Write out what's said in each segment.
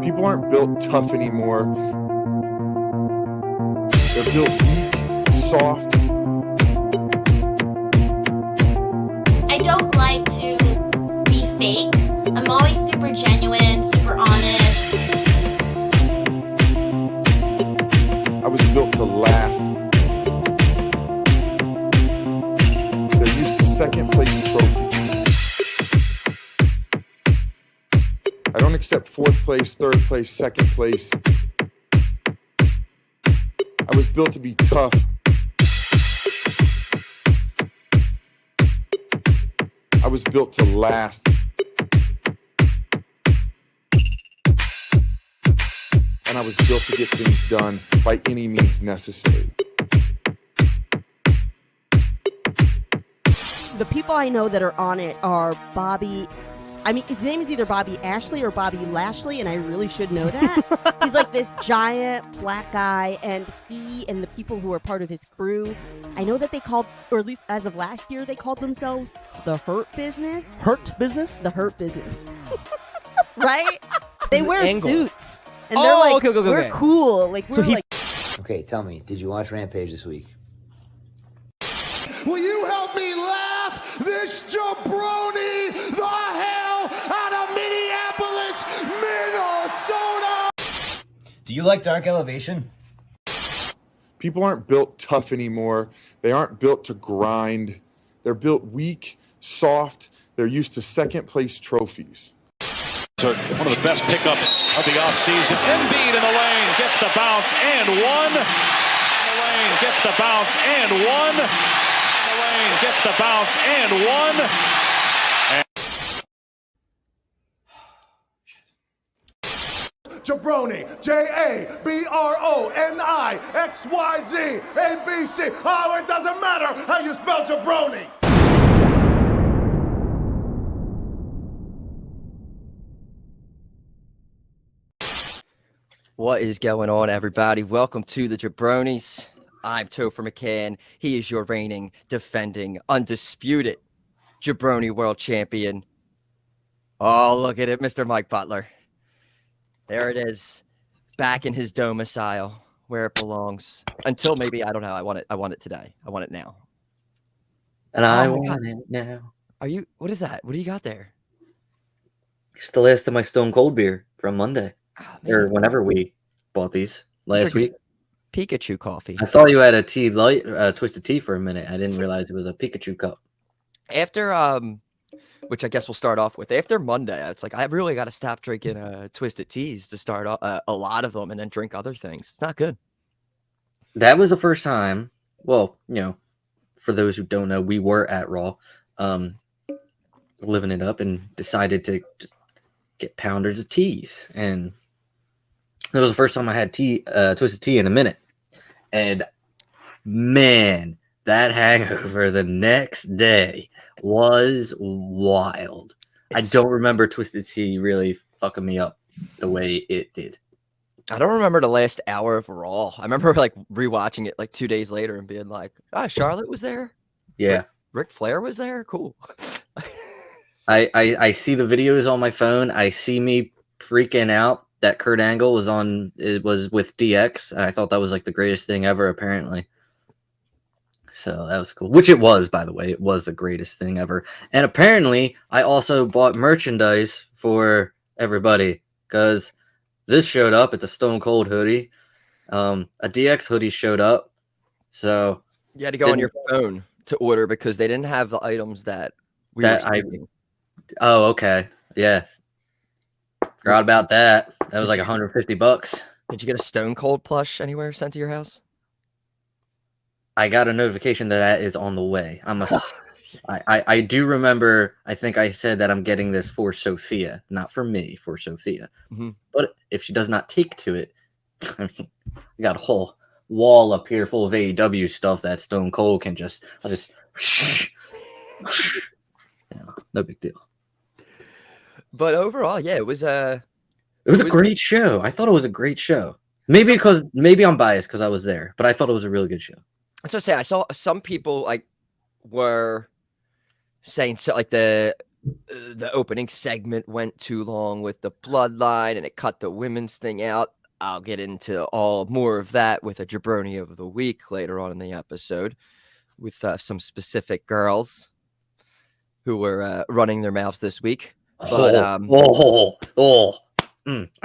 People aren't built tough anymore. They're built weak, soft. I don't like to be fake. I'm always super genuine, super honest. I was built to last. They're used to second place trophies. I don't accept fourth place, third place, second place. I was built to be tough. I was built to last. And I was built to get things done by any means necessary. The people I know that are on it are Bobby. I mean, his name is either Bobby Ashley or Bobby Lashley, and I really should know that. He's like this giant black guy, and he and the people who are part of his crew, I know that they called, or at least as of last year, they called themselves the Hurt Business. Hurt Business? The Hurt Business. Right? They wear angle. suits. And they're like, okay. we're cool. Like, we're like... Okay, tell me, did you watch Rampage this week? Will you help me laugh this jabroni the hell out of Minneapolis, Minnesota? Do you like Dark Elevation? People aren't built tough anymore. They aren't built to grind. They're built weak, soft. They're used to second place trophies. So one of the best pickups of the offseason. Embiid in the lane, gets the bounce and one. In the lane, gets the bounce and one. In the lane, gets the bounce and one. Jabroni, jaBRONI, ABC. Oh, it doesn't matter how you spell jabroni. What is going on, everybody? Welcome to the jaBROnis. I'm Topher McCann. He is your reigning, defending, undisputed jaBROni world champion. Oh, look at it, Mr. Mike Butler. There it is, back in his domicile, where it belongs. Until maybe, I don't know, I want it today. I want it now. And I want it now. What is that? What do you got there? It's the last of my Stone Cold beer from Monday. Oh, Or whenever we bought these last week. Pikachu coffee. I thought you had a tea light, twisted tea for a minute. I didn't realize it was a Pikachu cup. After, which I guess we'll start off with. After Monday, it's like I really got to stop drinking twisted teas to start off, a lot of them and then drink other things. It's not good. That was the first time. Well, you know, for those who don't know, we were at Raw, living it up, and decided to get pounders of teas. And it was the first time I had twisted tea in a minute. And man, that hangover the next day was wild. I don't remember twisted tea really fucking me up the way it did. I don't remember the last hour of Raw. I remember like rewatching it like 2 days later and being like, Charlotte was there? Yeah. Ric Flair was there? Cool. I see the videos on my phone. I see me freaking out that Kurt Angle was with DX. And I thought that was like the greatest thing ever, apparently. So that was cool. Which it was, by the way. It was the greatest thing ever. And apparently, I also bought merchandise for everybody because this showed up at the Stone Cold hoodie. A DX hoodie showed up. So you had to go on your phone to order because they didn't have the items that we were seeing. Oh, okay. Yeah. Forgot about that. That was like $150. Did you get a Stone Cold plush anywhere sent to your house? I got a notification that is on the way. I do remember, I think I said that I'm getting this for Sophia, not for me, for Sophia. Mm-hmm. But if she does not take to it, I mean, I got a whole wall up here full of AEW stuff that Stone Cold can I'll just no big deal. But overall, yeah, it was a great show. I thought it was a great show. Maybe I'm biased because I was there, but I thought it was a really good show. That's what I say. I saw some people like were saying so like the the opening segment went too long with the bloodline and it cut the women's thing out. I'll get into all more of that with a jabroni of the week later on in the episode with some specific girls who were running their mouths this week. But I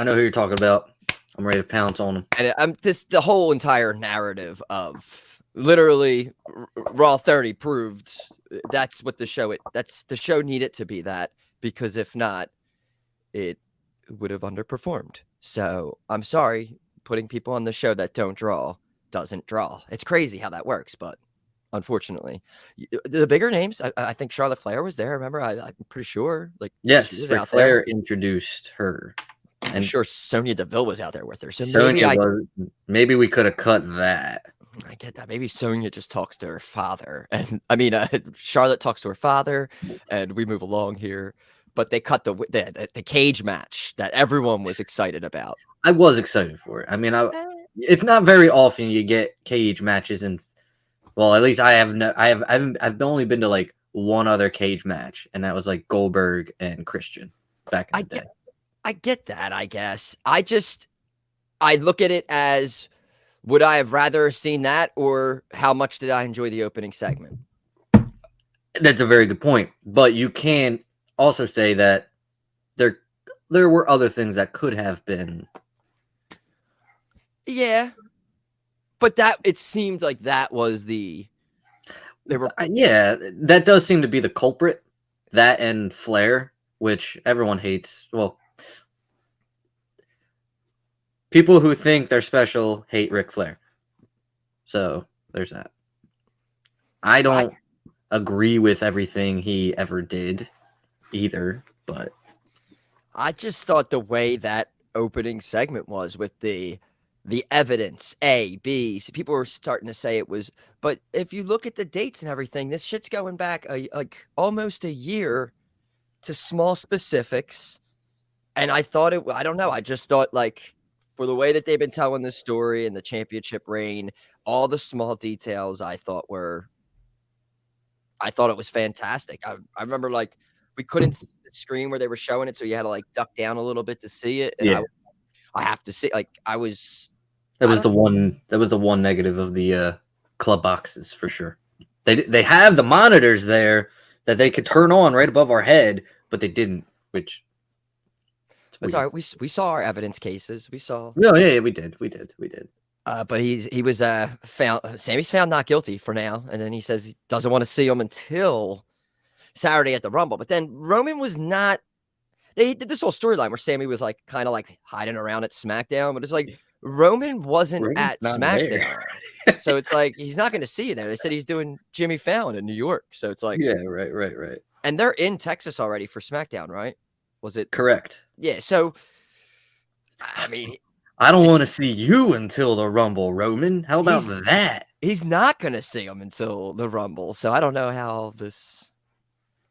know who you're talking about. I'm ready to pounce on them. And the whole entire narrative of literally Raw 30 proved that's what the show the show needed to be that, because if not, it would have underperformed. So I'm sorry, putting people on the show that don't draw doesn't draw. It's crazy how that works, but unfortunately, the bigger names, I think Charlotte Flair was there. Remember, I'm pretty sure. Like, yes, Ric Flair introduced her. And I'm sure Sonya Deville was out there with her. So maybe we could have cut that. I get that. Maybe Sonya just talks to her father. And I mean, Charlotte talks to her father, and we move along here. But they cut the cage match that everyone was excited about. I was excited for it. I mean, it's not very often you get cage matches, and well, at least I've only been to like one other cage match, and that was like Goldberg and Christian back in the day. I get that, I guess. I look at it as, would I have rather seen that, or how much did I enjoy the opening segment? That's a very good point. But you can also say that there were other things that could have been. Yeah. But it seemed like that was they were. Yeah, that does seem to be the culprit. That and Flair, which everyone hates. Well, people who think they're special hate Ric Flair. So there's that. I don't agree with everything he ever did either, but I just thought the way that opening segment was with the evidence, A, B, so people were starting to say it was, but if you look at the dates and everything, this shit's going back like almost a year to small specifics. And I thought I don't know. I just thought, like, for the way that they've been telling this story and the championship reign, all the small details I thought it was fantastic. I remember, like, we couldn't see the screen where they were showing it, so you had to like duck down a little bit to see it. And yeah. I have to say, like, that was the one negative of the club boxes for sure. They have the monitors there that they could turn on right above our head, but they didn't, which it's all right. We saw our evidence cases. We saw. No, yeah, we did. But he was found. Sammy's found not guilty for now, and then he says he doesn't want to see him until Saturday at the Rumble. But then Roman was not. They did this whole storyline where Sammy was like kind of like hiding around at SmackDown, but it's like Roman's at SmackDown, so it's like he's not going to see you there. They said he's doing Jimmy Fallon in New York, so it's like yeah, right. And they're in Texas already for SmackDown, right? Was it correct? Yeah. So I mean, I don't want to see you until the Rumble, Roman. How about that? He's not going to see him until the Rumble, so I don't know how this.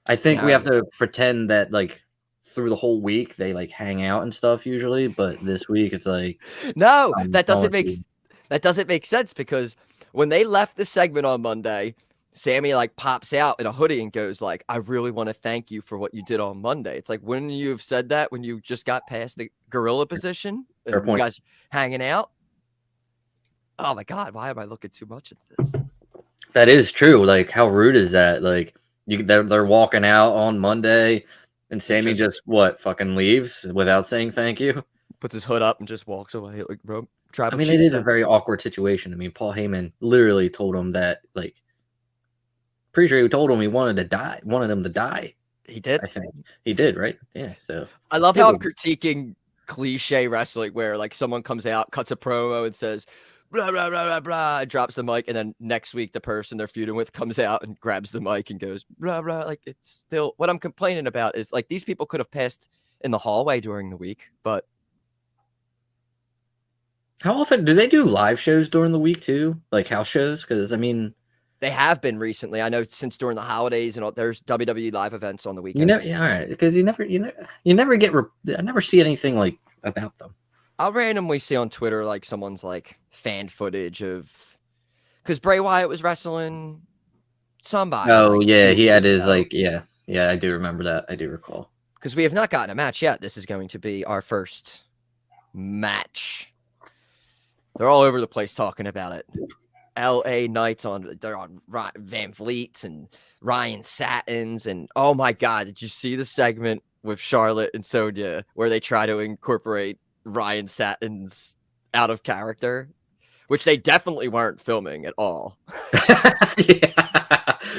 I think we have to pretend that like through the whole week they like hang out and stuff usually, but this week it's like no, that doesn't make sense, because when they left the segment on Monday, Sammy like pops out in a hoodie and goes like, I really want to thank you for what you did on Monday. It's like, wouldn't you have said that when you just got past the gorilla position? Fair point. You guys hanging out? Oh my God, why am I looking too much at this? That is true. Like, how rude is that? Like, they're walking out on Monday and Sammy just fucking leaves without saying thank you. Puts his hood up and just walks away. Like, bro, I mean, it is a very awkward situation. I mean, Paul Heyman literally told him that, like, pretty sure he told him he wanted him to die. He did? I think. He did, right? Yeah, so. I love how I'm critiquing cliche wrestling where, like, someone comes out, cuts a promo and says, blah, blah, blah, blah, blah, drops the mic, and then next week the person they're feuding with comes out and grabs the mic and goes, blah, blah. Like, it's still, what I'm complaining about is, like, these people could have passed in the hallway during the week, but. How often do they do live shows during the week too? Like house shows? Because, I mean. They have been recently. I know since during the holidays and all, there's WWE live events on the weekends. All right, because you never get. I never see anything like about them. I'll randomly see on Twitter like someone's like fan footage of, because Bray Wyatt was wrestling somebody. Oh like, yeah, he had his like Yeah, I do remember that. I do recall. Because we have not gotten a match yet. This is going to be our first match. They're all over the place talking about it. LA Knights they're on Van Vliet's and Ryan Satin's, and oh my God, did you see the segment with Charlotte and Sonya where they try to incorporate Ryan Satin's out of character, which they definitely weren't filming at all.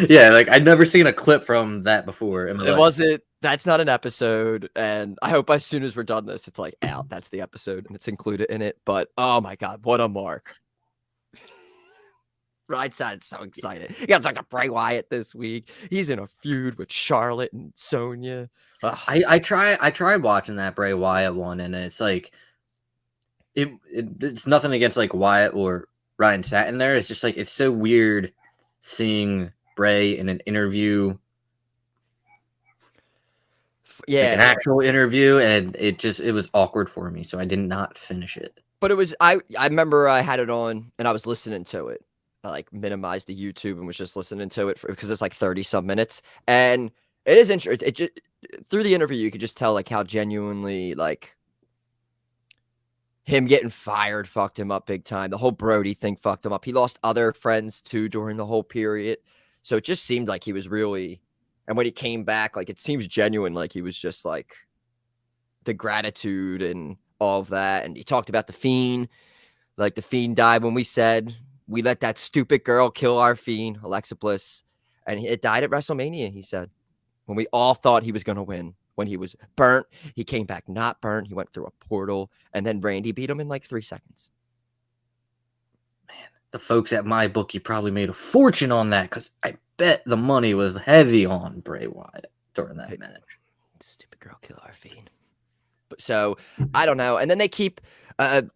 Yeah, like I'd never seen a clip from that before in my life. Wasn't. That's not an episode, and I hope as soon as we're done this, it's like out. That's the episode, and it's included in it. But oh my God, what a mark! Ryan Satin's so excited. He got to talk to Bray Wyatt this week. He's in a feud with Charlotte and Sonya. I tried watching that Bray Wyatt one, and it's like it's nothing against like Wyatt or Ryan Satin there. It's just like it's so weird seeing Bray in an interview. Yeah, like an actual interview, and it was awkward for me, so I did not finish it. But it was I remember I had it on and I was listening to it. I like minimized the YouTube and was just listening to it because it's like 30 some minutes, and it is interesting. It just through the interview you could just tell like how genuinely like him getting fired fucked him up big time. The whole Brody thing fucked him up. He lost other friends too during the whole period, so it just seemed like he was really. And when he came back, like it seems genuine, like he was just like the gratitude and all of that. And he talked about the Fiend, like the Fiend died when we said we let that stupid girl kill our Fiend, Alexa Bliss, and it died at WrestleMania. He said when we all thought he was going to win, when he was burnt, he came back not burnt. He went through a portal, and then Randy beat him in like 3 seconds. The folks at my book, you probably made a fortune on that because I bet the money was heavy on Bray Wyatt during that match. Stupid girl kill our Fiend. But so I don't know. And then they keep. It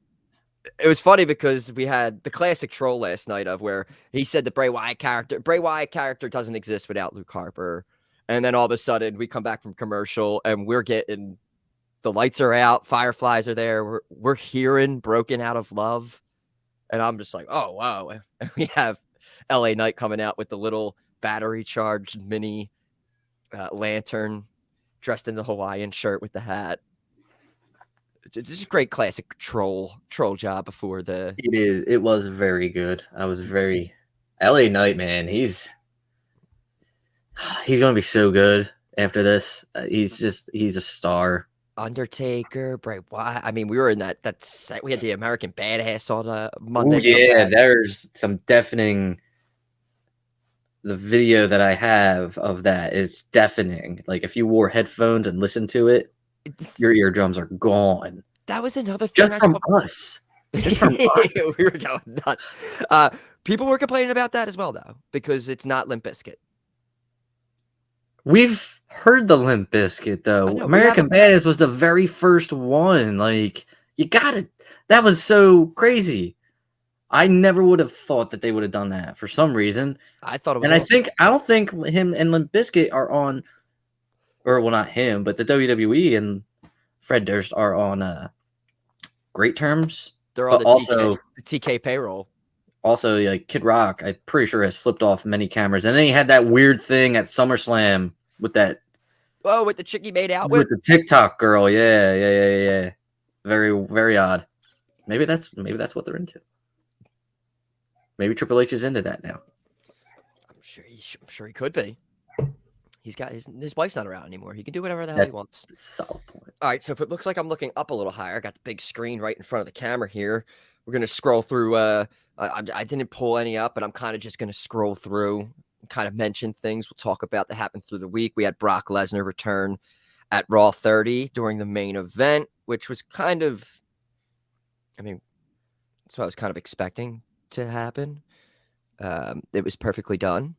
was funny because we had the classic troll last night of where he said the Bray Wyatt character doesn't exist without Luke Harper, and then all of a sudden we come back from commercial and we're getting the lights are out, fireflies are there, we're hearing Broken Out of Love. And I'm just like, oh, wow. And we have LA Knight coming out with the little battery-charged mini lantern dressed in the Hawaiian shirt with the hat. This is a great classic troll job before the... It was very good. I was very... LA Knight, man, he's going to be so good after this. He's a star. Undertaker, Bray Wyatt. I mean, we were in that set. We had the American Badass on Monday. Ooh, yeah, there's some deafening. The video that I have of that is deafening. Like if you wore headphones and listened to it, your eardrums are gone. That was another thing. Just from us. Just from us. We were going nuts. People were complaining about that as well, though, because it's not Limp Bizkit. We've heard the Limp Bizkit though. American Badass was the very first one. Like that was so crazy. I never would have thought that they would have done that for some reason. I thought it was. And I don't think him and Limp Bizkit are on, or well, not him, but the WWE and Fred Durst are on great terms. They're on the TK payroll. Also, like Kid Rock, I'm pretty sure has flipped off many cameras, and then he had that weird thing at SummerSlam with that. Oh, with the chick he made out with the TikTok girl. Yeah. Very, very odd. Maybe that's what they're into. Maybe Triple H is into that now. I'm sure he could be. He's got his wife's not around anymore. He can do whatever the hell he wants. Solid point. All right, so if it looks like I'm looking up a little higher, I got the big screen right in front of the camera here. We're gonna scroll through. I didn't pull any up, but I'm kind of just gonna scroll through and kind of mention things we'll talk about that happened through the week. We had Brock Lesnar return at Raw 30 during the main event, which was kind of, I mean, that's what I was kind of expecting to happen. It was perfectly done.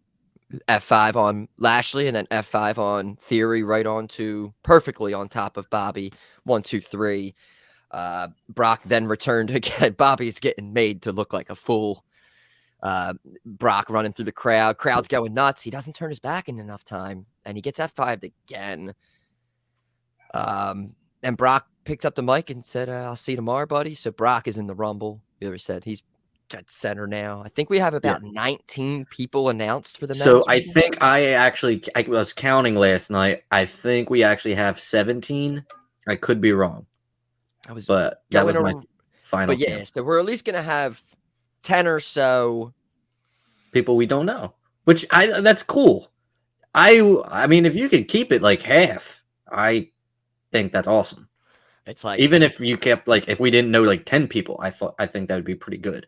F5 on Lashley and then F5 on Theory right on to perfectly on top of Bobby. 1, 2, 3. Brock then returned again. Bobby's getting made to look like a fool. Brock running through the crowd. Crowd's going nuts. He doesn't turn his back in enough time, and he gets F5'd again. And Brock picked up the mic and said, I'll see you tomorrow, buddy. So Brock is in the Rumble. He already said he's at center now. I think we have about 19 people announced for the So men's. I think I was counting last night. I think we actually have 17. I could be wrong. But that was my final count. So we're at least gonna have 10 or so people we don't know, which that's cool. I mean, if you could keep it like half, I think that's awesome. It's like, even if you kept like, if we didn't know like 10 people, I think that would be pretty good.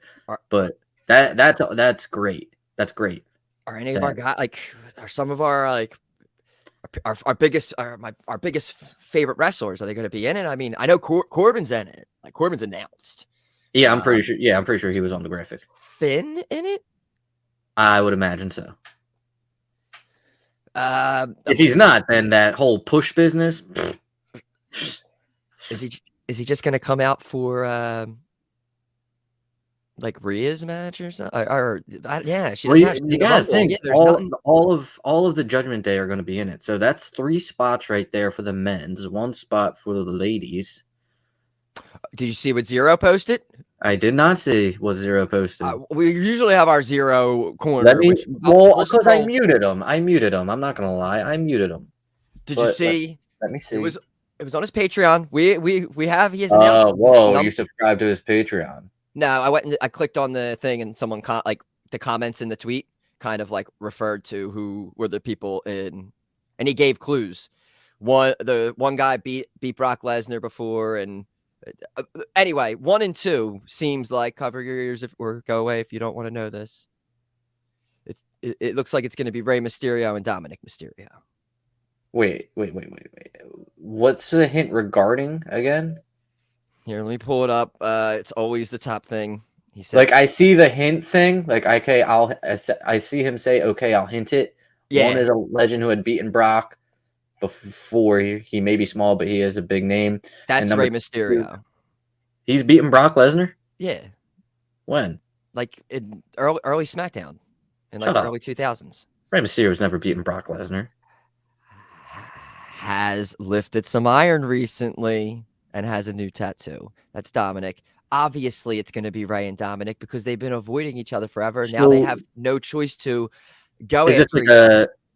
But that's great. That's great. Are any of our guys are some of our our biggest favorite wrestlers? Are they going to be in it? I mean, I know Corbin's in it. Like Corbin's announced. Yeah, I'm pretty sure. Yeah, I'm pretty sure he was on the graphic. Finn in it? I would imagine so. If he's not, then that whole push business. Is he just going to come out for like Rhea's match or something? Yeah, you gotta think all of the Judgment Day are going to be in it. So that's 3 spots right there for the men's, 1 spot for the ladies. Did you see what Zero posted? I did not see what Zero posted. We usually have our Zero corner. Because I muted him. I'm not gonna lie, I muted him. Did you see? Let me see. It was on his Patreon. We have his announced. Whoa! You subscribed to his Patreon? No, I went and I clicked on the thing, and someone like the comments in the tweet kind of like referred to who were the people in, and he gave clues. The one guy beat Brock Lesnar before, and anyway, 1 and 2 seems like cover your ears or go away if you don't want to know this. It looks like it's going to be Rey Mysterio and Dominic Mysterio. Wait. What's the hint regarding again? Here, let me pull it up. It's always the top thing. He said, like, I see the hint thing. Like, okay, I see him say, okay, I'll hint it. Yeah. One is a legend who had beaten Brock before. He may be small, but he is a big name. That's Rey Mysterio. He's beaten Brock Lesnar? Yeah. When? Like in early SmackDown in like early 2000s. Rey Mysterio's never beaten Brock Lesnar. Has lifted some iron recently and has a new tattoo. That's Dominic. Obviously, it's going to be Rey and Dominic because they've been avoiding each other forever. So, now they have no choice to go. Is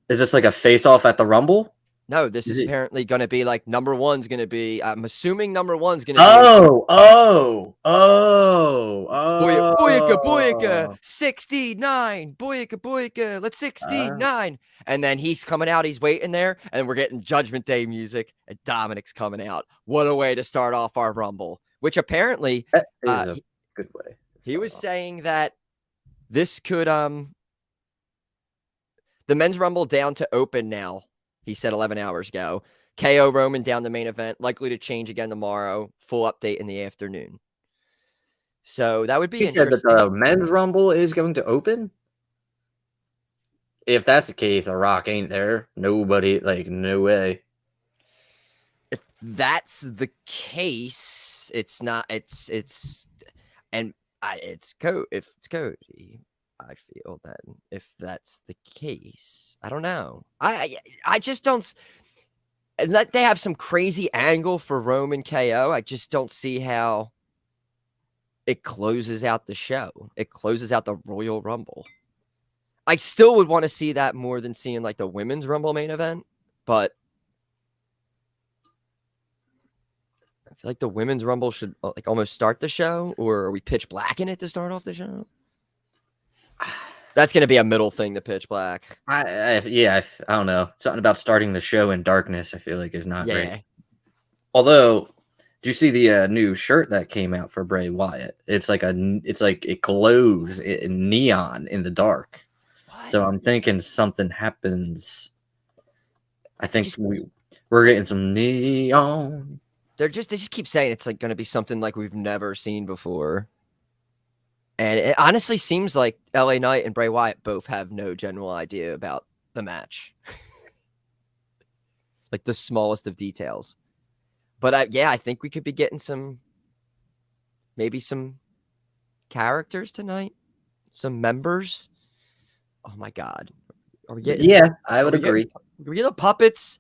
this like a face-off at the Rumble? No, this is apparently going to be like number 1's going to be. I'm assuming number 1's going to be. Boyaka, 69. Boyaka, let's 69. And then he's coming out. He's waiting there, and we're getting Judgment Day music, and Dominic's coming out. What a way to start off our Rumble! Which apparently that is a good way. He was saying that this could the men's Rumble down to open now. He said 11 hours ago. KO Roman down the main event, likely to change again tomorrow. Full update in the afternoon. So that would be interesting. He said that the men's Rumble is going to open? If that's the case, The Rock ain't there. Nobody, no way. If that's the case, it's not. It's Cody. If it's Cody, I feel that if that's the case, I don't know. I just don't. Unless they have some crazy angle for Roman KO, I just don't see how it closes out the show. It closes out the Royal Rumble. I still would want to see that more than seeing like the women's Rumble main event, but I feel like the women's Rumble should like almost start the show, or are we pitch black in it to start off the show? That's going to be a middle thing, the pitch black. I don't know. Something about starting the show in darkness, I feel like is not great. Although, do you see the new shirt that came out for Bray Wyatt? It's like it glows in neon in the dark. What? So I'm thinking something happens. I think we're getting some neon. They just keep saying it's like going to be something like we've never seen before. And it honestly seems like LA Knight and Bray Wyatt both have no general idea about the match. Like the smallest of details. But I think we could be getting maybe some characters tonight. Some members. Oh my God. Are we getting? Yeah, I would agree. Are we getting the puppets?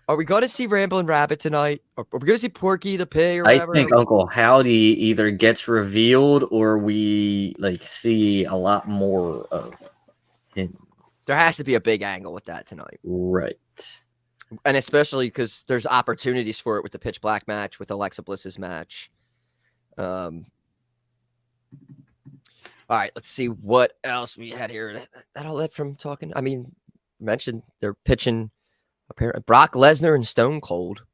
Are we going to see Ramblin' Rabbit tonight? Are we going to see Porky the Pig or I whatever? think Uncle Howdy either gets revealed or we like see a lot more of him. There has to be a big angle with that tonight. Right. And especially because there's opportunities for it with the Pitch Black match, with Alexa Bliss's match. All right, let's see what else we had here. That all that from talking. I mean, mentioned they're pitching apparently Brock Lesnar and Stone Cold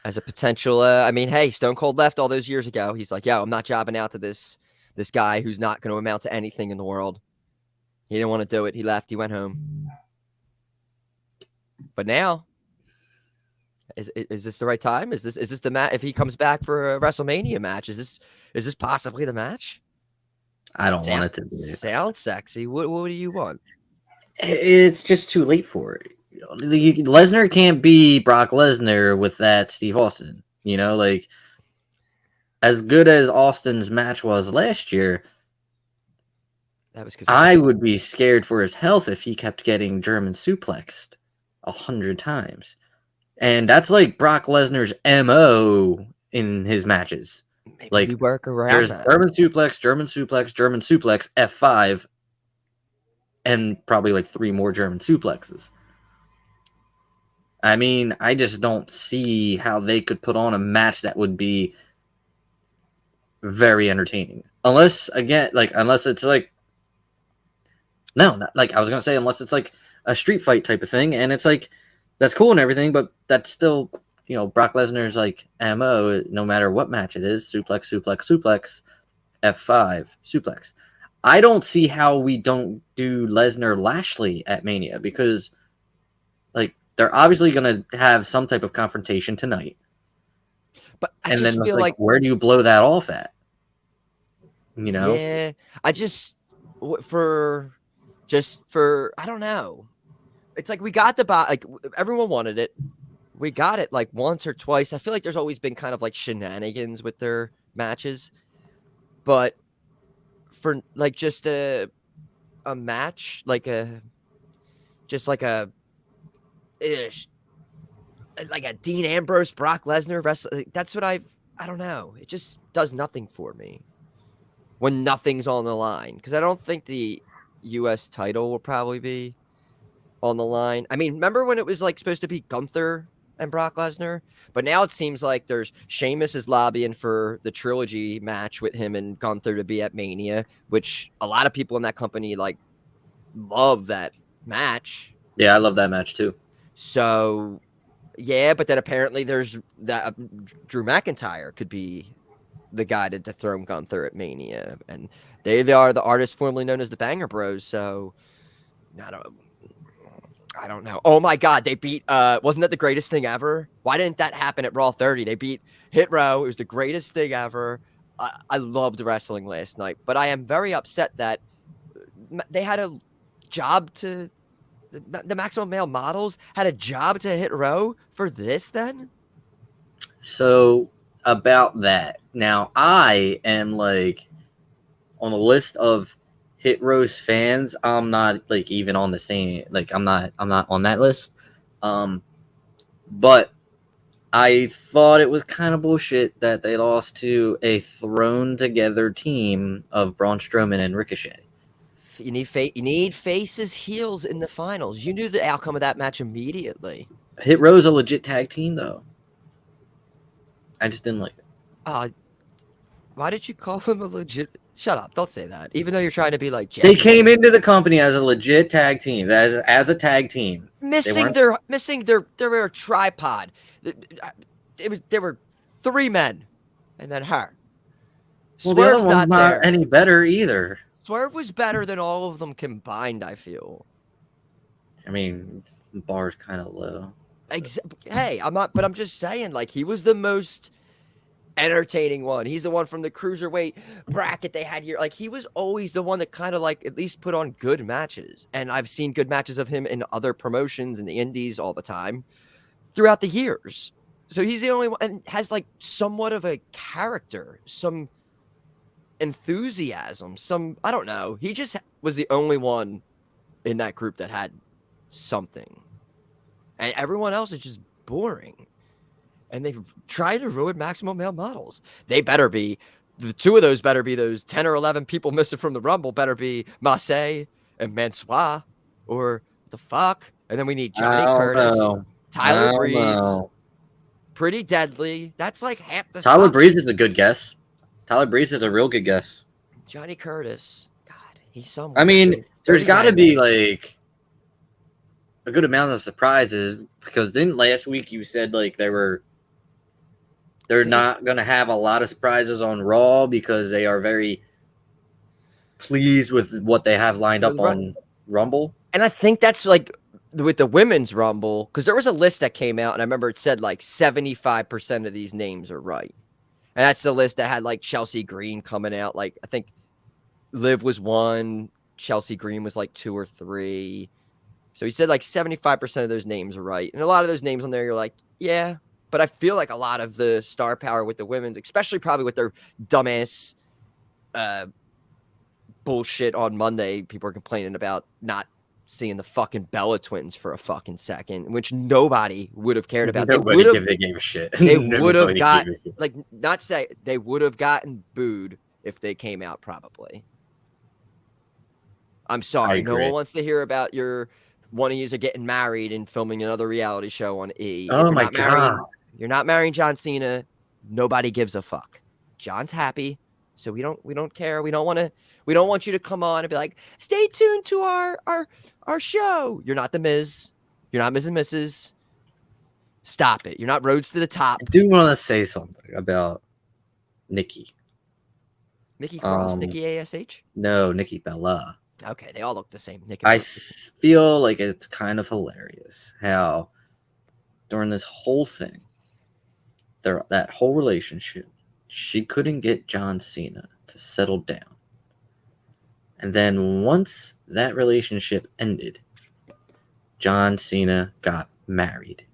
as a potential. I mean, hey, Stone Cold left all those years ago. He's like, "Yo, I'm not jobbing out to this guy who's not going to amount to anything in the world." He didn't want to do it. He left. He went home. But now, is this the right time? Is this the match? If he comes back for a WrestleMania match, is this possibly the match? I don't want it to be. Sounds sexy. What do you want? It's just too late for it. Lesnar can't be Brock Lesnar with that Steve Austin. You know, like as good as Austin's match was last year, that was because I would be scared for his health if he kept getting German suplexed 100 times. And that's like Brock Lesnar's MO in his matches. maybe Like we work around there's that. German suplex, F5, and probably like 3 more German suplexes. I mean, I just don't see how they could put on a match that would be very entertaining. Unless it's like, no, not, like I was gonna say, unless it's like a street fight type of thing, and it's like that's cool and everything, but that's still, you know, Brock Lesnar's like MO. No matter what match it is, suplex, F5, suplex. I don't see how we don't do Lesnar Lashley at Mania, because like they're obviously gonna have some type of confrontation tonight. But I And just then feel like where do you blow that off at? You know? yeah, I just for I don't know. It's like we got like everyone wanted it. We got it like once or twice. I feel like there's always been kind of like shenanigans with their matches, but for like just a match, like a Dean Ambrose, Brock Lesnar wrestle. That's what I don't know. It just does nothing for me when nothing's on the line, because I don't think the U.S. title will probably be on the line. I mean, remember when it was like supposed to be Gunther and Brock Lesnar? But now it seems like there's Sheamus is lobbying for the trilogy match with him and Gunther to be at Mania, which a lot of people in that company like love that match. Yeah, I love that match too. So yeah, but then apparently there's that Drew McIntyre could be the guy to dethrone Gunther at Mania, and they are the artists formerly known as the Banger Bros. So I don't know. Oh my God, they beat. Wasn't that the greatest thing ever? Why didn't that happen at Raw 30? They beat Hit Row. It was the greatest thing ever. I loved wrestling last night, but I am very upset that they had a job to. The Maximum Male Models had a job to Hit Row for this. Then, So about that, now I am like on the list of Hit Row's fans. I'm not like even on the same, like I'm not on that list. But I thought it was kind of bullshit that they lost to a thrown together team of Braun Strowman and Ricochet. you need faces, heels in the finals. You knew the outcome of that match immediately. Hit Row's a legit tag team though. I just didn't like it. Why did you call them a legit? Shut up! Don't say that. Even though you're trying to be like They came into the company as a legit tag team, as a tag team. missing their tripod. There were 3 men, and then her. Well, the other Swerve's one's not there. any better either. Swerve was better than all of them combined, I feel. I mean, the bar's kind of low. Hey, I'm just saying, like, he was the most entertaining one. He's the one from the cruiserweight bracket they had here. Like, he was always the one that kind of like at least put on good matches. And I've seen good matches of him in other promotions in the indies all the time throughout the years. So he's the only one, and has like somewhat of a character, some enthusiasm, I don't know. He just was the only one in that group that had something. and everyone else is just boring. And they've tried to ruin Maximum Male Models. They better be, the two of those better be those 10 or 11 people missing from the Rumble better be Massey and Mansois, or the fuck. And then we need Johnny Curtis, Tyler Breeze, Pretty Deadly. That's like half the Tyler stuff. Breeze is a good guess. Tyler Breeze is a real good guess. Johnny Curtis. God, he's somewhere. I mean, there's got to be Dirty like a good amount of surprises, because then last week you said like they're not going to have a lot of surprises on Raw because they are very pleased with what they have lined up on Rumble. And I think that's like with the women's Rumble, because there was a list that came out, and I remember it said like 75% of these names are right. And that's the list that had like Chelsea Green coming out. Like, I think Liv was 1, Chelsea Green was like 2 or 3. So he said like 75% of those names are right. And a lot of those names on there, you're like, yeah. But I feel like a lot of the star power with the women's, especially probably with their dumbass bullshit on Monday, people are complaining about not seeing the fucking Bella twins for a fucking second, which nobody would have cared about. Nobody gave a shit. They would have got, like, not say they would have gotten booed if they came out, probably. I'm sorry. No one wants to hear about one of you are getting married and filming another reality show on E. Oh my God. You're not marrying John Cena. Nobody gives a fuck. John's happy, so we don't care. We don't want you to come on and be like, stay tuned to our show. You're not the Miz. You're not Ms. and Mrs. Stop it. You're not Roads to the Top. I do want to say something about Nikki. Nikki Cross, Nikki ASH? No, Nikki Bella. Okay, they all look the same. I feel like it's kind of hilarious how during this whole thing, that whole relationship, she couldn't get John Cena to settle down. And then once that relationship ended, John Cena got married.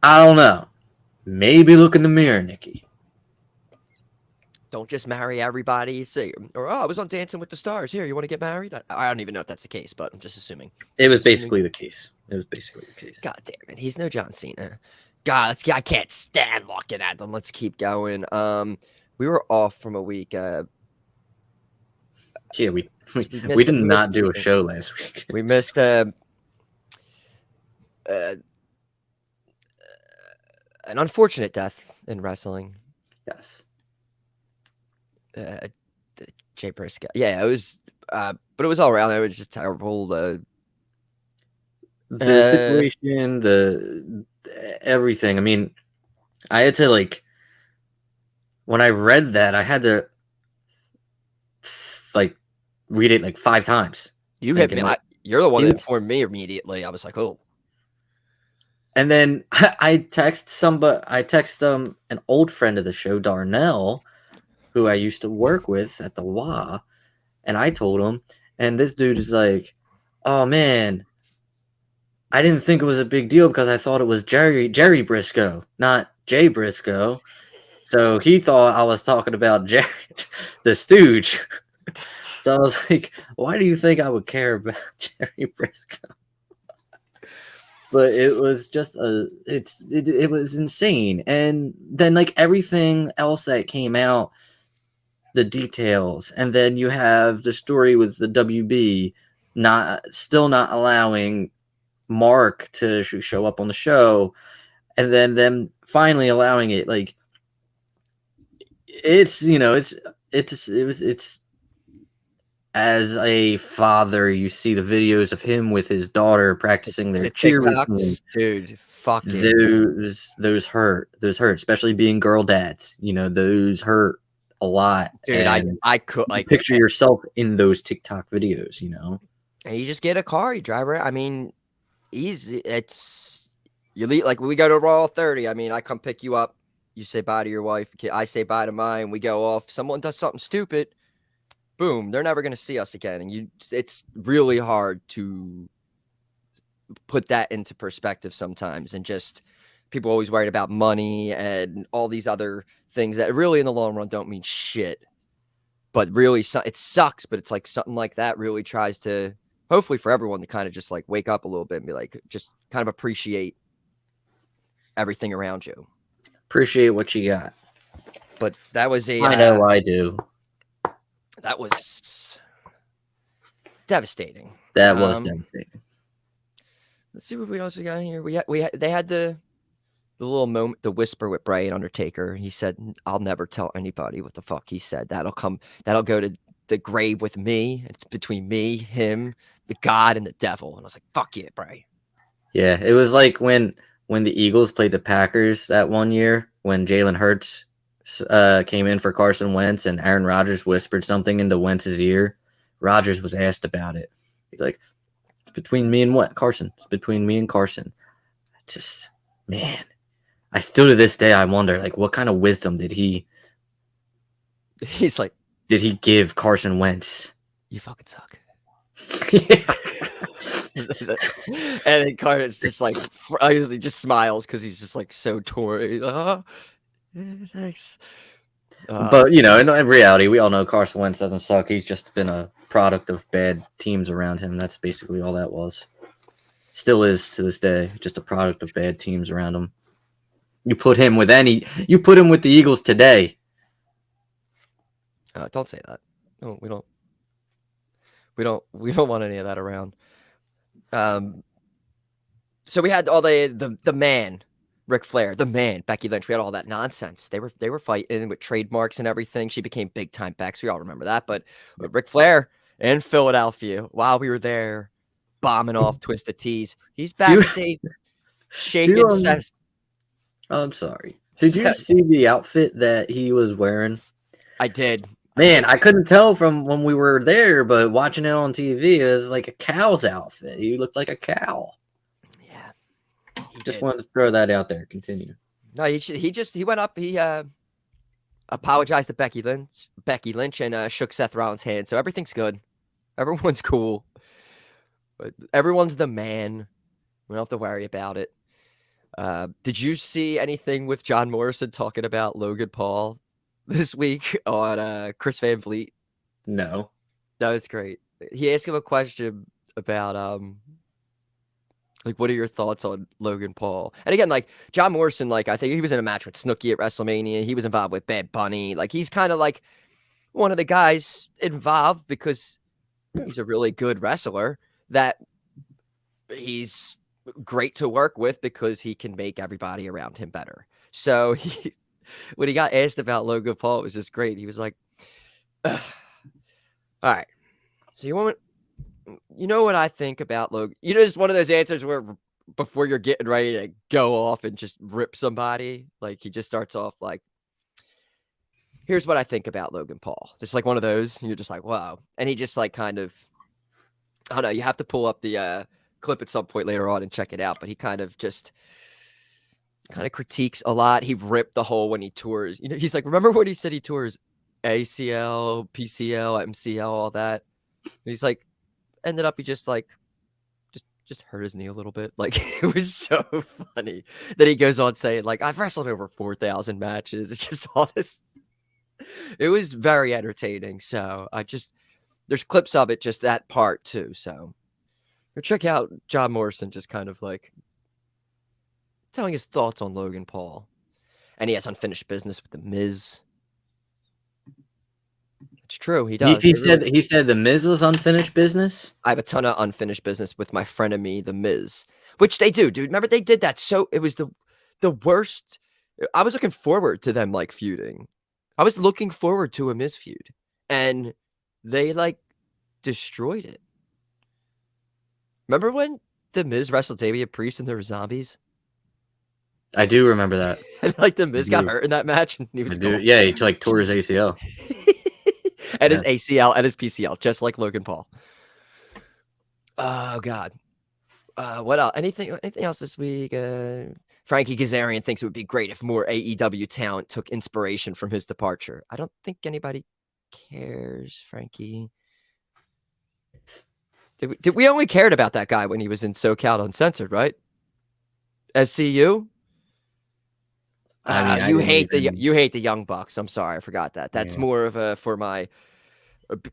I don't know. Maybe look in the mirror, Nikki. Don't just marry everybody. Say, or I was on Dancing with the Stars. Here, you want to get married? I don't even know if that's the case, but I'm just assuming. It was basically the case. God damn it, he's no John Cena. God, I can't stand looking at them. Let's keep going. We were off from a week. Yeah, we did not do a show last week. We missed an unfortunate death in wrestling. Yes. Jay Briscoe. Yeah, it was, but it was all around. It was just terrible. The situation, the everything. I mean, I had to when I read that, I had to read it 5 times. You hit me. You're the one that informed me immediately. I was like, oh. And then I text an old friend of the show, Darnell, who I used to work with at the WA, and I told him, and this dude is like, oh man, I didn't think it was a big deal because I thought it was Jerry Briscoe, not Jay Briscoe. So he thought I was talking about Jerry, the Stooge. So I was like, why do you think I would care about Jerry Briscoe? But it was just it was insane. And then everything else that came out, the details, and then you have the story with the WB still not allowing Mark to show up on the show, and then them finally allowing it. It's as a father, you see the videos of him with his daughter practicing their cheer routine. Dude, fuck it. Those hurt, especially being girl dads. Those hurt a lot. Dude, I could picture yourself in those TikTok videos. And you just get a car, you drive around. I mean, easy. You leave when we go to Raw 30. I mean, I come pick you up. You say bye to your wife. I say bye to mine. We go off. Someone does something stupid. Boom, they're never going to see us again. And it's really hard to put that into perspective sometimes. And just people always worried about money and all these other things that really in the long run don't mean shit. But really, it sucks. But it's something like that really tries to hopefully for everyone to kind of just like wake up a little bit and be like, just kind of appreciate everything around you. Appreciate what you got. But that was a I know I do. That was devastating. That was devastating. Let's see what else we got here. They had the little moment, the whisper with Brian Undertaker. He said, "I'll never tell anybody what the fuck he said. That'll go to the grave with me. It's between me, him, the God, and the devil." And I was like, "Fuck yeah, Brian." Yeah, it was like when the Eagles played the Packers that one year when Jalen Hurts came in for Carson Wentz and Aaron Rodgers whispered something into Wentz's ear. Rodgers was asked about it. He's like, "It's between me and what? Carson. It's between me and Carson." Just, man, I still to this day I wonder, like, what kind of wisdom did he give Carson Wentz? You fucking suck. Yeah. And then Carson's just like, he just smiles because he's just like so torn. He's like, "Oh, thanks." But in reality, we all know Carson Wentz doesn't suck. He's just been a product of bad teams around him. That's basically all that was. Still is to this day, just a product of bad teams around him. You put him with the Eagles today. Don't say that. No, we don't. We don't want any of that around. So we had all the man, Ric Flair, the man, Becky Lynch. We had all that nonsense. They were fighting with trademarks and everything. She became big time Bex. We all remember that. But Ric Flair in Philadelphia, while we were there, bombing off Twisted Teas, he's backstage shaking. I'm sorry. Did you see the outfit that he was wearing? I did. Man, I couldn't tell from when we were there, but watching it on TV, it was like a cow's outfit. He looked like a cow. Yeah. Just wanted to throw that out there. Continue. No, he went up. He apologized to Becky Lynch, and shook Seth Rollins' hand. So everything's good. Everyone's cool. But everyone's the man. We don't have to worry about it. Did you see anything with John Morrison talking about Logan Paul this week on Chris Van Vliet? No. That was great. He asked him a question about like, what are your thoughts on Logan Paul? And again, like, John Morrison, like, I think he was in a match with Snooki at WrestleMania. He was involved with Bad Bunny. Like, he's kind of like one of the guys involved because he's a really good wrestler that he's great to work with because he can make everybody around him better. So when he got asked about Logan Paul, it was just great. He was like, "All right, so you know what I think about Logan?" It's one of those answers where before you're getting ready to go off and just rip somebody, like, he just starts off like, "Here's what I think about Logan Paul." Just like one of those, and you're just like, wow. And he just like kind of, I don't know, you have to pull up the clip at some point later on and check it out, but he kind of critiques a lot. He ripped the whole when he tours. He's like, remember when he said he tours ACL, PCL, MCL, all that? And he's like, ended up he just hurt his knee a little bit. Like, it was so funny that he goes on saying, like, I've wrestled over 4,000 matches. It's just all this. It was very entertaining. So there's clips of it, just that part too. So check out John Morrison just kind of like telling his thoughts on Logan Paul. And he has unfinished business with The Miz. It's true. He does. He said The Miz was unfinished business? I have a ton of unfinished business with my frenemy, The Miz. Which they do, dude. Remember they did that. So it was the worst. I was looking forward to them like feuding. I was looking forward to a Miz feud. And they like destroyed it. Remember when The Miz wrestled Damian Priest and there were zombies? I do remember that. And like The Miz got hurt in that match and he was gone. Yeah, he like tore his ACL. And his ACL and his PCL, just like Logan Paul. Oh God. What else? Anything else this week? Frankie Kazarian thinks it would be great if more AEW talent took inspiration from his departure. I don't think anybody cares, Frankie. We only cared about that guy when he was in SoCal Uncensored, right? SCU. I mean, you hate the Young Bucks. I'm sorry, I forgot that. That's more of a for my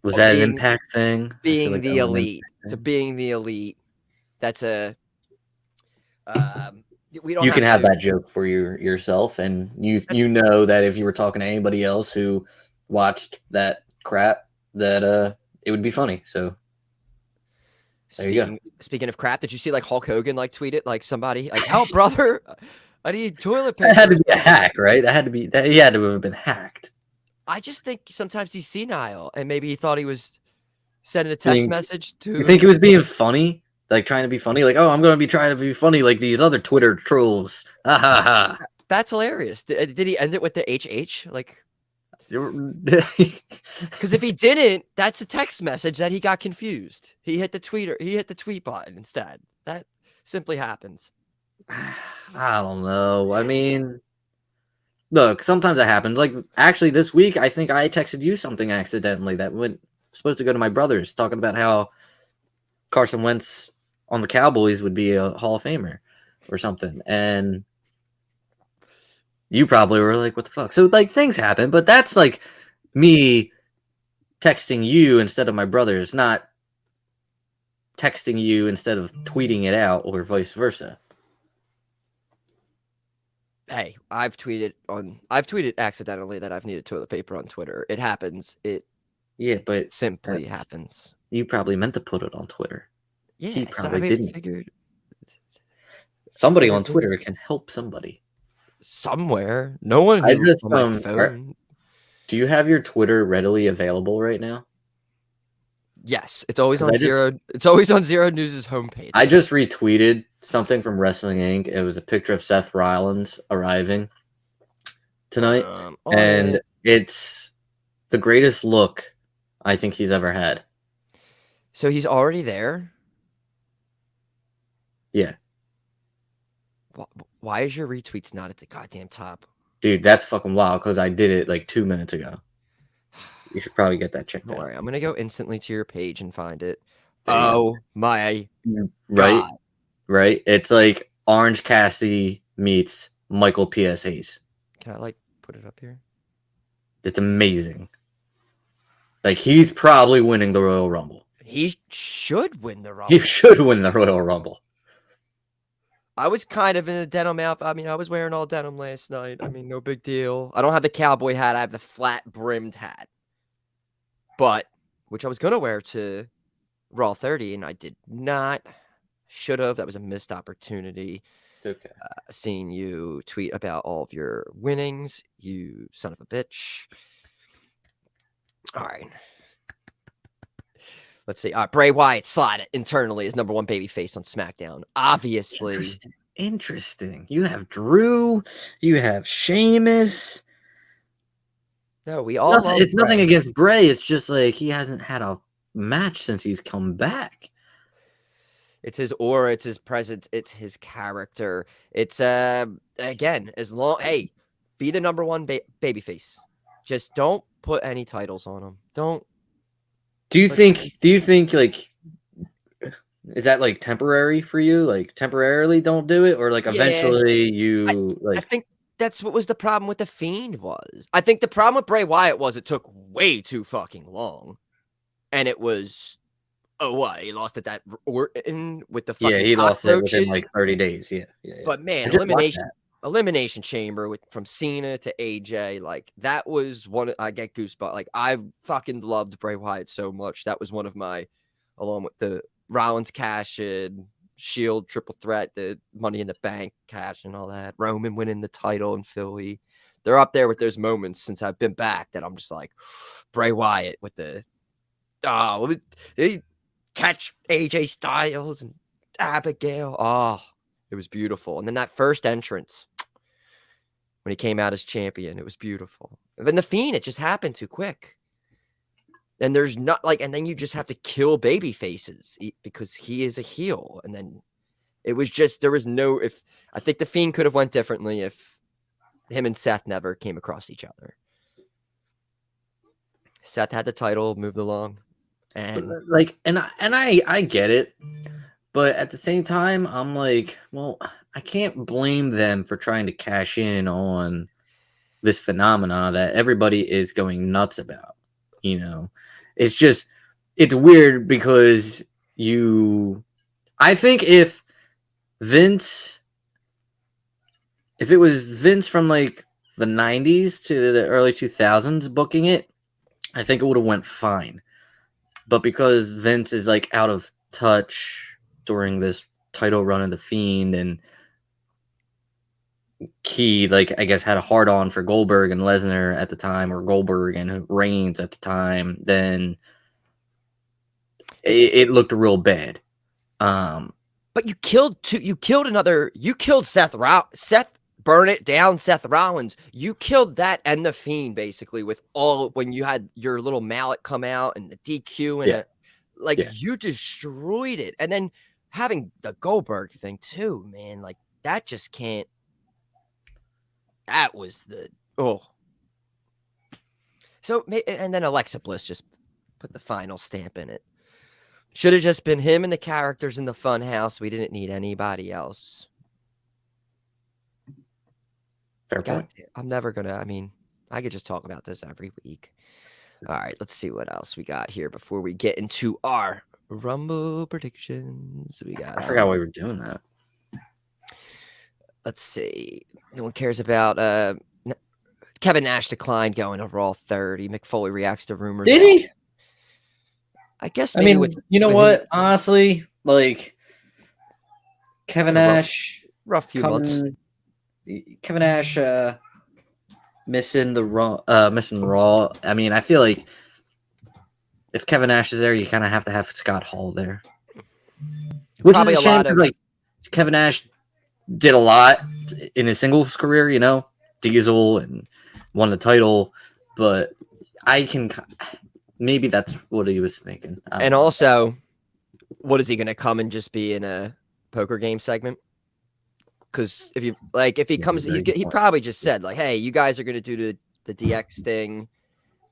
Was that an Impact thing? Being the elite. So being the elite. That's a. We don't. You can have that joke for yourself, and you know that if you were talking to anybody else who watched that crap, that it would be funny. So there you go. Speaking of crap, did you see like Hulk Hogan like tweet it like somebody like, "Help, brother! I need toilet paper." That had to be a hack, right? He had to have been hacked. I just think sometimes he's senile, and maybe he thought he was sending a text message to. You think he was being funny, like trying to be funny, like, "Oh, I'm going to be trying to be funny like these other Twitter trolls." Ha ha ha. That's hilarious. Did he end it with the HH? Like, because if he didn't, that's a text message that he got confused. He hit the tweet button instead. That simply happens. I don't know. I mean, look, sometimes it happens. Like, actually, this week, I think I texted you something accidentally that went supposed to go to my brothers, talking about how Carson Wentz on the Cowboys would be a Hall of Famer or something. And you probably were like, what the fuck? So, like, things happen, but that's like me texting you instead of my brothers, not texting you instead of tweeting it out or vice versa. Hey, I've tweeted accidentally that I've needed toilet paper on Twitter. It happens. But simply happens. You probably meant to put it on Twitter. Yeah, he probably didn't. Figured somebody on Twitter can help somebody somewhere. No one. I just my phone. Do you have your Twitter readily available right now? Yes, it's always on Zero. It's always on Zero News' homepage. I just retweeted something from Wrestling Inc. It was a picture of Seth Rollins arriving tonight, and it's the greatest look I think he's ever had. So he's already there? Yeah. Why is your retweets not at the goddamn top? Dude, that's fucking wild because I did it like 2 minutes ago. You should probably get that checked out. Don't worry, I'm going to go instantly to your page and find it. Oh, my right? God. Right? It's like Orange Cassidy meets Michael P.S. Hayes. Can I, like, put it up here? It's amazing. Like, he's probably winning the Royal Rumble. He should win the Rumble. He should win the Royal Rumble. I was kind of in a denim outfit. I mean, I was wearing all denim last night. I mean, no big deal. I don't have the cowboy hat. I have the flat-brimmed hat. But, which I was going to wear to Raw 30, and I did not. Should have. That was a missed opportunity. It's okay. Seeing you tweet about all of your winnings, you son of a bitch. All right. Let's see. Bray Wyatt slotted internally as #1 babyface on SmackDown. Obviously. Interesting. You have Drew. You have Sheamus. No, we all. It's nothing against Bray. It's just like he hasn't had a match since he's come back. It's his aura. It's his presence. It's his character. It's again, as long. Hey, be the #1 babyface. Just don't put any titles on him. Don't. Do you think like, is that like temporary for you? Like temporarily don't do it, or like eventually I think that's what was the problem with the Fiend was. I think the problem with Bray Wyatt was it took way too fucking long, and it was he lost at that Orton with the fucking he lost it within like 30 days. Yeah. But man, Elimination Chamber from Cena to AJ, like that was one. I get goosebumps. Like I fucking loved Bray Wyatt so much. That was one of my, along with the Rollins cash in, Shield triple threat, the Money in the Bank cash and all that. Roman winning the title in Philly. They're up there with those moments since I've been back that I'm just like Bray Wyatt with the they catch AJ Styles and Abigail. Oh, it was beautiful. And then that first entrance when he came out as champion, it was beautiful. And then the Fiend, it just happened too quick. And there's not like, and then you just have to kill baby faces because he is a heel. And then it was just, there was no, I think the Fiend could have went differently if him and Seth never came across each other. Seth had the title, moved along. And like, and I get it. But at the same time, I'm like, well, I can't blame them for trying to cash in on this phenomena that everybody is going nuts about. You know, it's weird because I think if it was Vince from like the 90s to the early 2000s booking it, I think it would have went fine. But because Vince is like out of touch during this title run of the Fiend, and he, like, I guess had a hard on for Goldberg and Lesnar at the time, or Goldberg and Reigns at the time, then it looked real bad. But you killed Seth burn it down, Seth Rollins. You killed that and the Fiend basically with all when you had your little mallet come out and the DQ and you destroyed it. And then having the Goldberg thing too, man, like that just can't. That was So, and then Alexa Bliss just put the final stamp in it. Should have just been him and the characters in the fun house. We didn't need anybody else. Fair point. I'm never going to, I could just talk about this every week. All right, let's see what else we got here before we get into our Rumble predictions. I forgot we were doing that. Let's see. No one cares about Kevin Nash declined going to Raw 30. Mick Foley reacts to rumors. Did he? I guess. You know what? Honestly, like Kevin Nash, rough few months. Kevin Nash missing Raw. I feel like if Kevin Nash is there, you kind of have to have Scott Hall there. Which probably is a shame. Like Kevin Nash did a lot in his singles career, you know, Diesel and won the title, but maybe that's what he was thinking. And also, what is he going to come and just be in a poker game segment? Because if he comes, he probably just said like, "Hey, you guys are going to do the DX thing,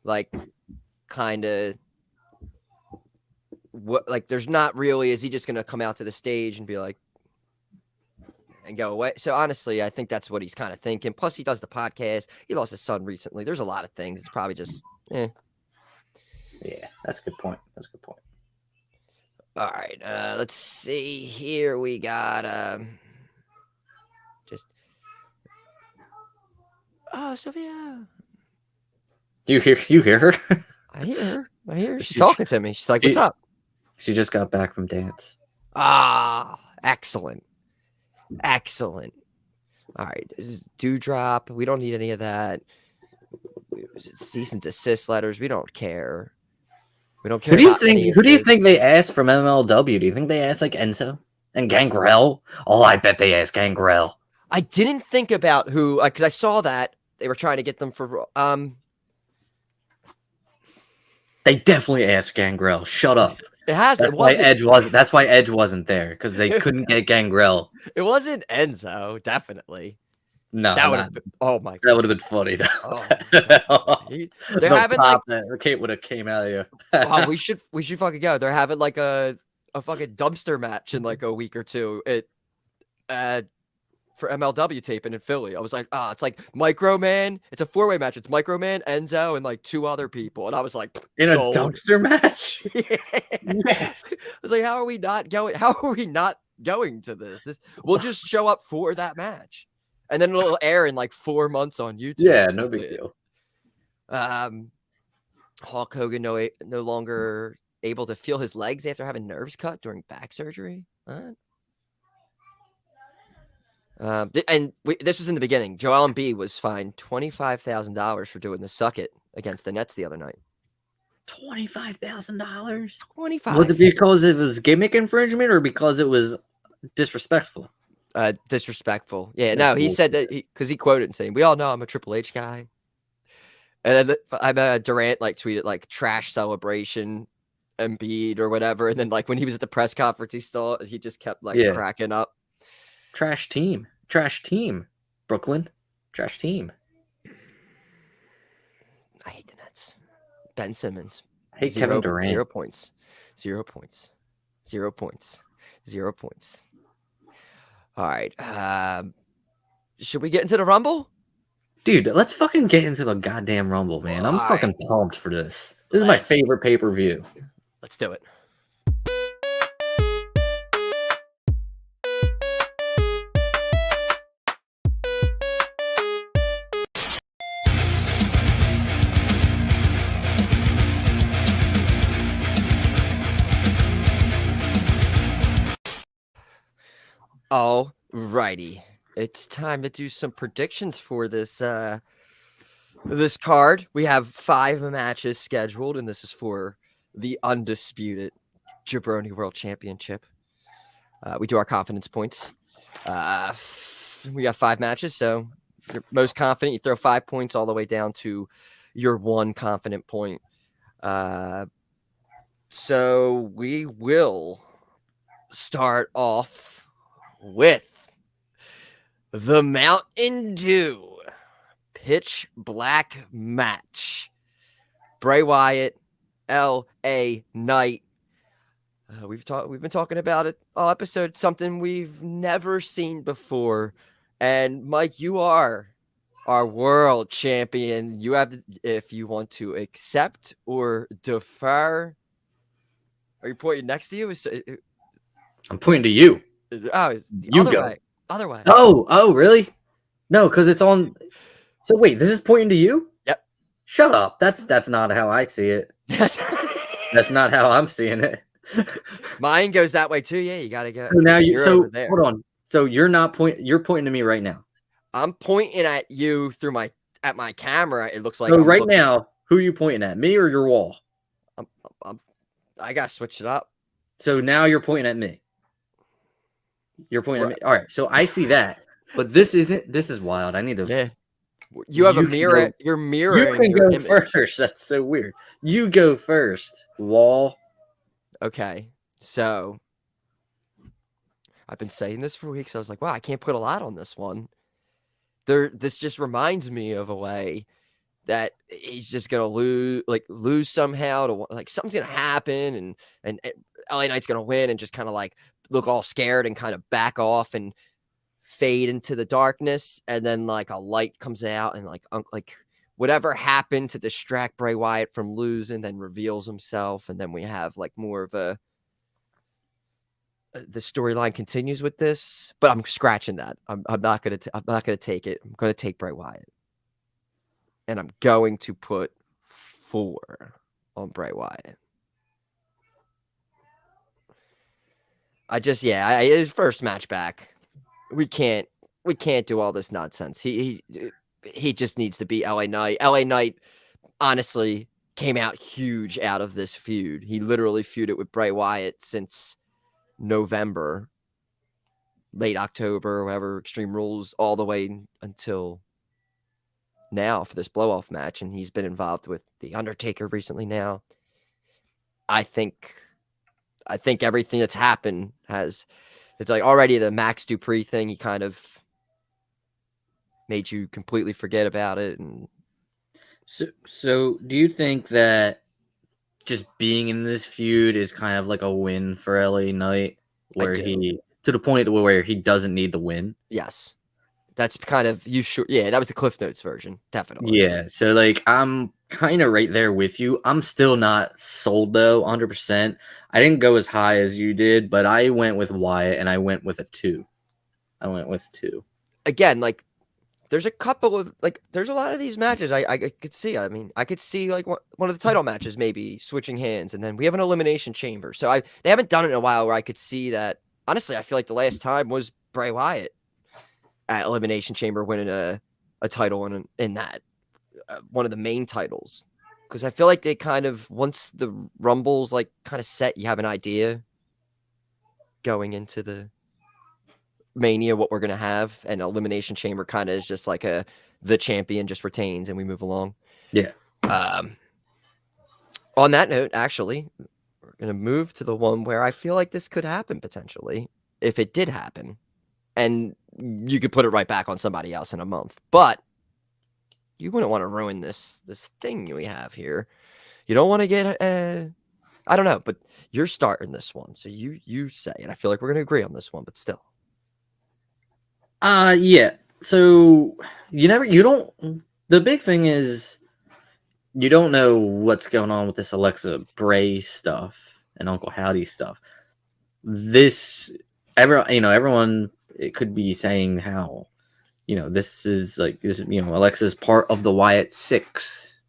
like, kind of." What, like, there's not really. Is he just going to come out to the stage and be like, and go away? So honestly, I think that's what he's kind of thinking. Plus, he does the podcast. He lost his son recently. There's a lot of things. It's probably just, Yeah, that's a good point. All right, let's see here. We got Sophia. You hear her? I hear her. She's talking to me. She's like, "What's up?" She just got back from dance. Ah, excellent. All right, Dewdrop. We don't need any of that. Cease and desist letters. We don't care. We don't care. Who do you think they asked from MLW? Do you think they asked like Enzo and Gangrel? Oh, I bet they asked Gangrel. I didn't think about who, because I saw that they were trying to get them for. They definitely asked Gangrel. Shut up. It has. That's why Edge wasn't there, because they couldn't get Gangrel. It wasn't Enzo, definitely. No, that would have been. Oh my! That would have been funny though. Oh, they're having like Kate would have came out of you. Oh, we should fucking go. They're having like a fucking dumpster match in like a week or two for MLW taping in Philly. I was like, it's like Micro Man. It's a 4-way match. It's Micro Man, Enzo, and like 2 other people. And I was like, in a dumpster match? Yes. I was like, how are we not going to this? We'll just show up for that match. And then it'll air in like 4 months on YouTube. Yeah, no big deal. Hulk Hogan no longer able to feel his legs after having nerves cut during back surgery. This was in the beginning. Joel Embiid was fined $25,000 for doing the suck it against the Nets the other night. $25,000. $25,000. Was it because it was gimmick infringement or because it was disrespectful? Disrespectful. Yeah. No, he said that because he quoted and saying, "We all know I'm a Triple H guy." And then Durant like tweeted like trash celebration Embiid or whatever. And then like when he was at the press conference, he just kept like cracking up. Trash team, Brooklyn, trash team. I hate the Nets. Ben Simmons. I hate Kevin Durant. 0 points. 0 points. 0 points. 0 points. All right. Should we get into the Rumble? Dude, let's fucking get into the goddamn Rumble, man. I'm fucking pumped for this. This is my favorite pay-per-view. Let's do it. Alrighty, it's time to do some predictions for this this card. We have 5 matches scheduled, and this is for the undisputed jaBROni World Championship. We do our confidence points. We got 5 matches, so you're most confident, you throw 5 points all the way down to your 1 confident point. So we will start off with the Mountain Dew Pitch Black match. Bray Wyatt, L.A. Knight. We've been talking about it all episode. Something we've never seen before. And Mike, you are our world champion. You have, if you want to accept or defer. Are you pointing next to you? I'm pointing to you. Oh, You other go. way. Other way. Oh, really? No, because it's on. So wait, this is pointing to you? Yep. Shut up. That's not how I see it. That's not how I'm seeing it. Mine goes that way too. Yeah, you gotta go. So now You're over there. hold on. So you're pointing to me right now. I'm pointing at you through my camera. It looks like. So I'm right looking- now, who are you pointing at? Me or your wall? I gotta switch it up. So now you're pointing at me. You're pointing at me. All right. So I see that, but this isn't. This is wild. I need to. Yeah. You have a You can mirror. go- You're mirroring. You can your go image. first. That's so weird. You go first, wall. Okay. So I've been saying this for weeks. I was like, wow, I can't put a lot on this one. This just reminds me of a way that he's just gonna lose somehow to like something's gonna happen and LA Knight's gonna win and just kind of like look all scared and kind of back off and fade into the darkness, and then like a light comes out and like whatever happened to distract Bray Wyatt from losing then reveals himself, and then we have like more of a the storyline continues with this, but I'm scratching that. I'm not gonna take it. I'm gonna take Bray Wyatt, and I'm going to put 4 on Bray Wyatt. His first match back. We can't do all this nonsense. He just needs to be LA Knight. LA Knight honestly came out huge out of this feud. He literally feuded with Bray Wyatt since November, late October, whatever, Extreme Rules, all the way until now for this blow-off match, and he's been involved with The Undertaker recently now. I think everything that's happened it's like already the Max Dupree thing, he kind of made you completely forget about it. And So do you think that just being in this feud is kind of like a win for LA Knight, where he to the point where he doesn't need the win? Yes. That's kind of that was the Cliff Notes version, definitely. Yeah, so like I'm kind of right there with you. I'm still not sold though, 100%. I didn't go as high as you did, but I went with Wyatt and I went with a 2. I went with 2. Again, like there's a couple of there's a lot of these matches I could see. I mean, I could see like one of the title matches maybe switching hands, and then we have an elimination chamber. So they haven't done it in a while where I could see that. Honestly, I feel like the last time was Bray Wyatt at Elimination Chamber winning a title in that one of the main titles, because I feel like they kind of, once the Rumble's like kind of set, you have an idea going into the Mania what we're gonna have, and Elimination Chamber kind of is just like the champion just retains and we move along. Yeah. On that note, actually, we're gonna move to the one where I feel like this could happen potentially if it did happen. And you could put it right back on somebody else in a month, but you wouldn't want to ruin this thing we have here. You don't want to get I don't know, but you're starting this one, so you say, and I feel like we're going to agree on this one, but still. Yeah. So the big thing is you don't know what's going on with this Alexa Bray stuff and Uncle Howdy stuff. Everyone it could be saying how, this is Alexa's part of the Wyatt Six.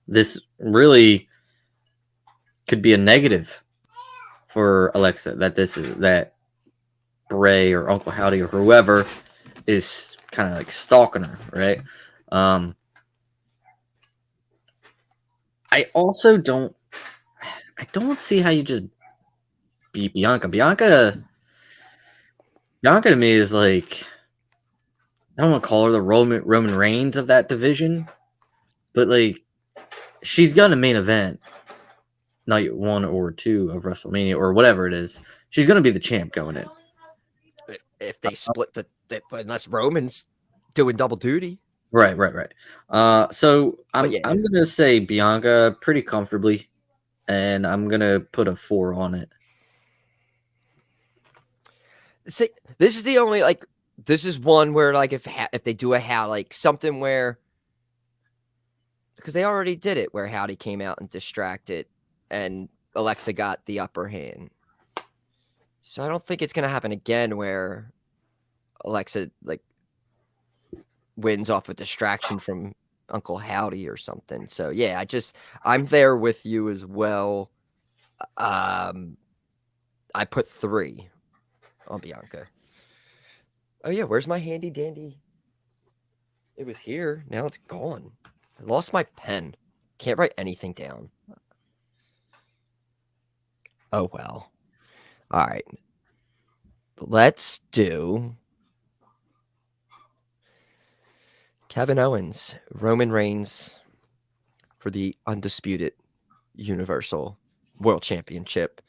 This really could be a negative for Alexa that Bray or Uncle Howdy or whoever is kind of like stalking her, right? I also don't see how you just beat Bianca. Bianca to me is like, I don't want to call her the Roman Reigns of that division, but like she's gonna main event night 1 or 2 of WrestleMania or whatever it is. She's gonna be the champ going in. If they split unless Roman's doing double duty. Right. So I'm yeah. I'm gonna say Bianca pretty comfortably, and I'm gonna put a 4 on it. See, this is the only this is one where if they do something where, because they already did it where Howdy came out and distracted and Alexa got the upper hand. So I don't think it's gonna happen again where Alexa wins off a distraction from Uncle Howdy or something. So yeah, I'm there with you as well. I put 3 on Bianca. Oh yeah, where's my handy dandy? It was here. Now it's gone. I lost my pen. Can't write anything down. Oh well. All right. Let's do Kevin Owens, Roman Reigns for the undisputed Universal World Championship.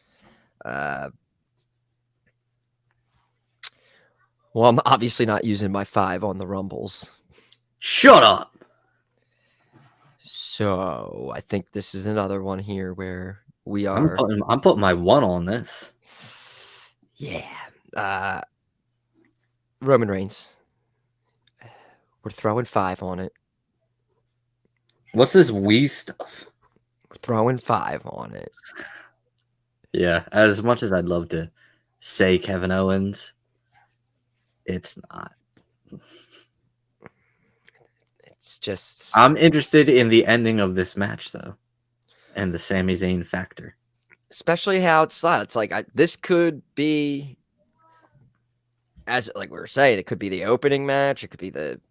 Well, I'm obviously not using my 5 on the Rumbles. Shut up. So I think this is another one here where we are. I'm putting my 1 on this. Yeah. Roman Reigns. We're throwing 5 on it. What's this Wii stuff? We're throwing 5 on it. Yeah, as much as I'd love to say Kevin Owens, it's not. It's just. I'm interested in the ending of this match, though, and the Sami Zayn factor. Especially how it's slot. It's this could be, as we were saying, it could be the opening match. It could be the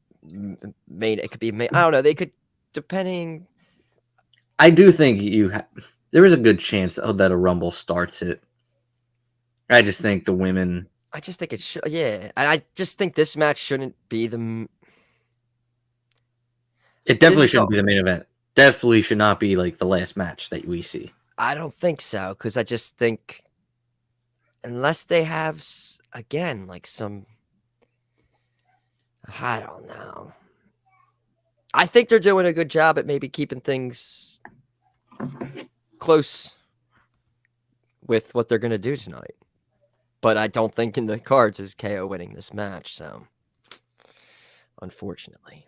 main. It could be main. I don't know. They could, depending. I do think there is a good chance that a Rumble starts it. I just think the women. I just think it should. Yeah, and I just think this match shouldn't be the. It definitely shouldn't be the main event. Definitely should not be the last match that we see. I don't think so, because I just think unless they have again some. I don't know. I think they're doing a good job at maybe keeping things close with what they're going to do tonight. But I don't think in the cards is KO winning this match, so unfortunately.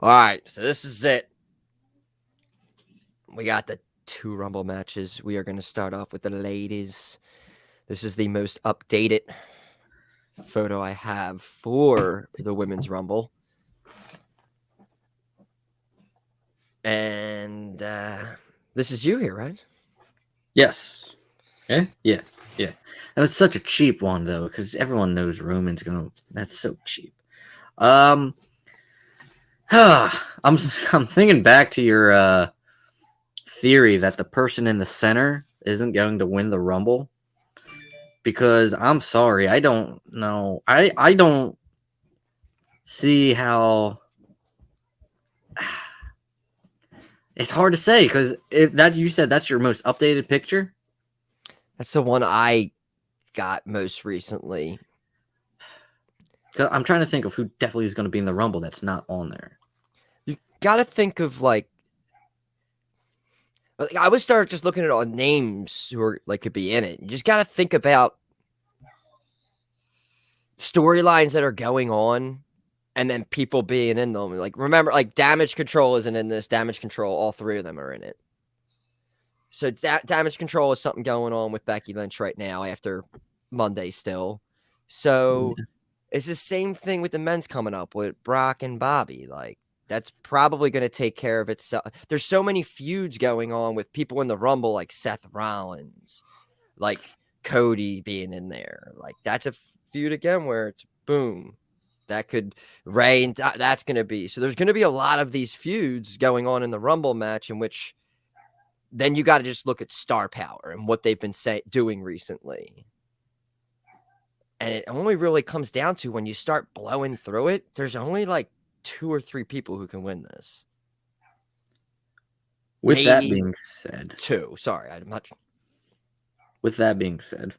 All right, so this is it. We got the 2 Rumble matches. We are going to start off with the ladies. This is the most updated photo I have for the Women's Rumble. And this is you here, right? Yes. Yeah. That was such a cheap one, though, because everyone knows Roman's gonna. That's so cheap. I'm thinking back to your theory that the person in the center isn't going to win the Rumble, because I'm sorry, I don't know. I don't see how. It's hard to say, because you said that's your most updated picture. That's the one I got most recently. I'm trying to think of who definitely is going to be in the Rumble that's not on there. You got to think of I would start just looking at all names who are could be in it. You just got to think about storylines that are going on and then people being in them. Like, remember, like, Damage Control isn't in this. Damage Control, all three of them are in it. So Damage Control is something going on with Becky Lynch right now after Monday still. So it's the same thing with the men's coming up with Brock and Bobby. Like, that's probably going to take care of itself. There's so many feuds going on with people in the Rumble, like Seth Rollins, like Cody being in there. Like, that's a feud again where it's boom. That could Ray, and that's going to be. So there's going to be a lot of these feuds going on in the Rumble match, in which then you got to just look at star power and what they've been doing recently. And it only really comes down to when you start blowing through it, there's only like 2 or 3 people who can win this. With Maybe that being said, 2. Sorry, I'm not. With that being said,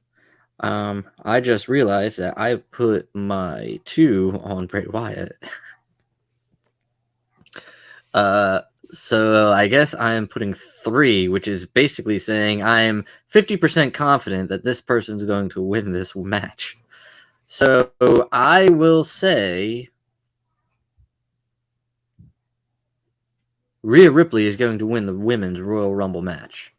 I just realized that I put my 2 on Bray Wyatt. So I guess I am putting 3, which is basically saying I am 50% confident that this person's going to win this match. So I will say Rhea Ripley is going to win the Women's Royal Rumble match.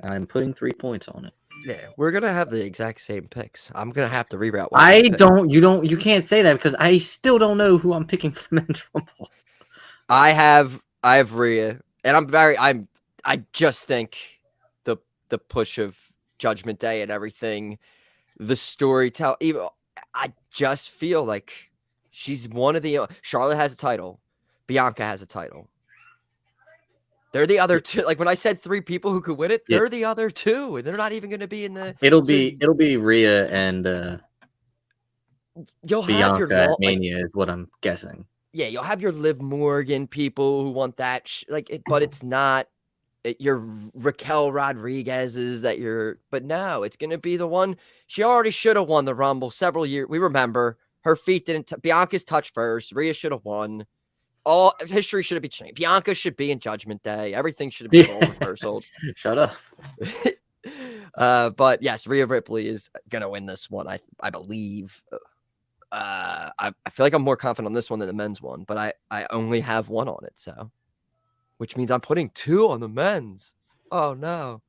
I'm putting 3 points on it. Yeah, we're gonna have the exact same picks. I'm gonna have to reroute. You can't say that because I still don't know who I'm picking for the Men's Rumble. I have Rhea, and I just think the push of Judgment Day and everything, the storytelling. Even I just feel like she's one of the. Charlotte has a title, Bianca has a title. They're the other 2. Like, when I said 3 people who could win it, they're the other 2, and they're not even going to be in the. It'll be Rhea and you'll Bianca have your at Mania is what I'm guessing. Yeah, you'll have your Liv Morgan people who want that, but it's not your Raquel Rodriguez's that you're. But no, it's going to be the one. She already should have won the Rumble several years. We remember her feet didn't. Bianca's touch first. Rhea should have won. All history should be changed. Bianca should be in Judgment Day. Everything should be reversal. Shut up. But yes, Rhea Ripley is going to win this one. I believe. I feel like I'm more confident on this one than the men's one, but I only have 1 on it, so which means I'm putting 2 on the men's. Oh no.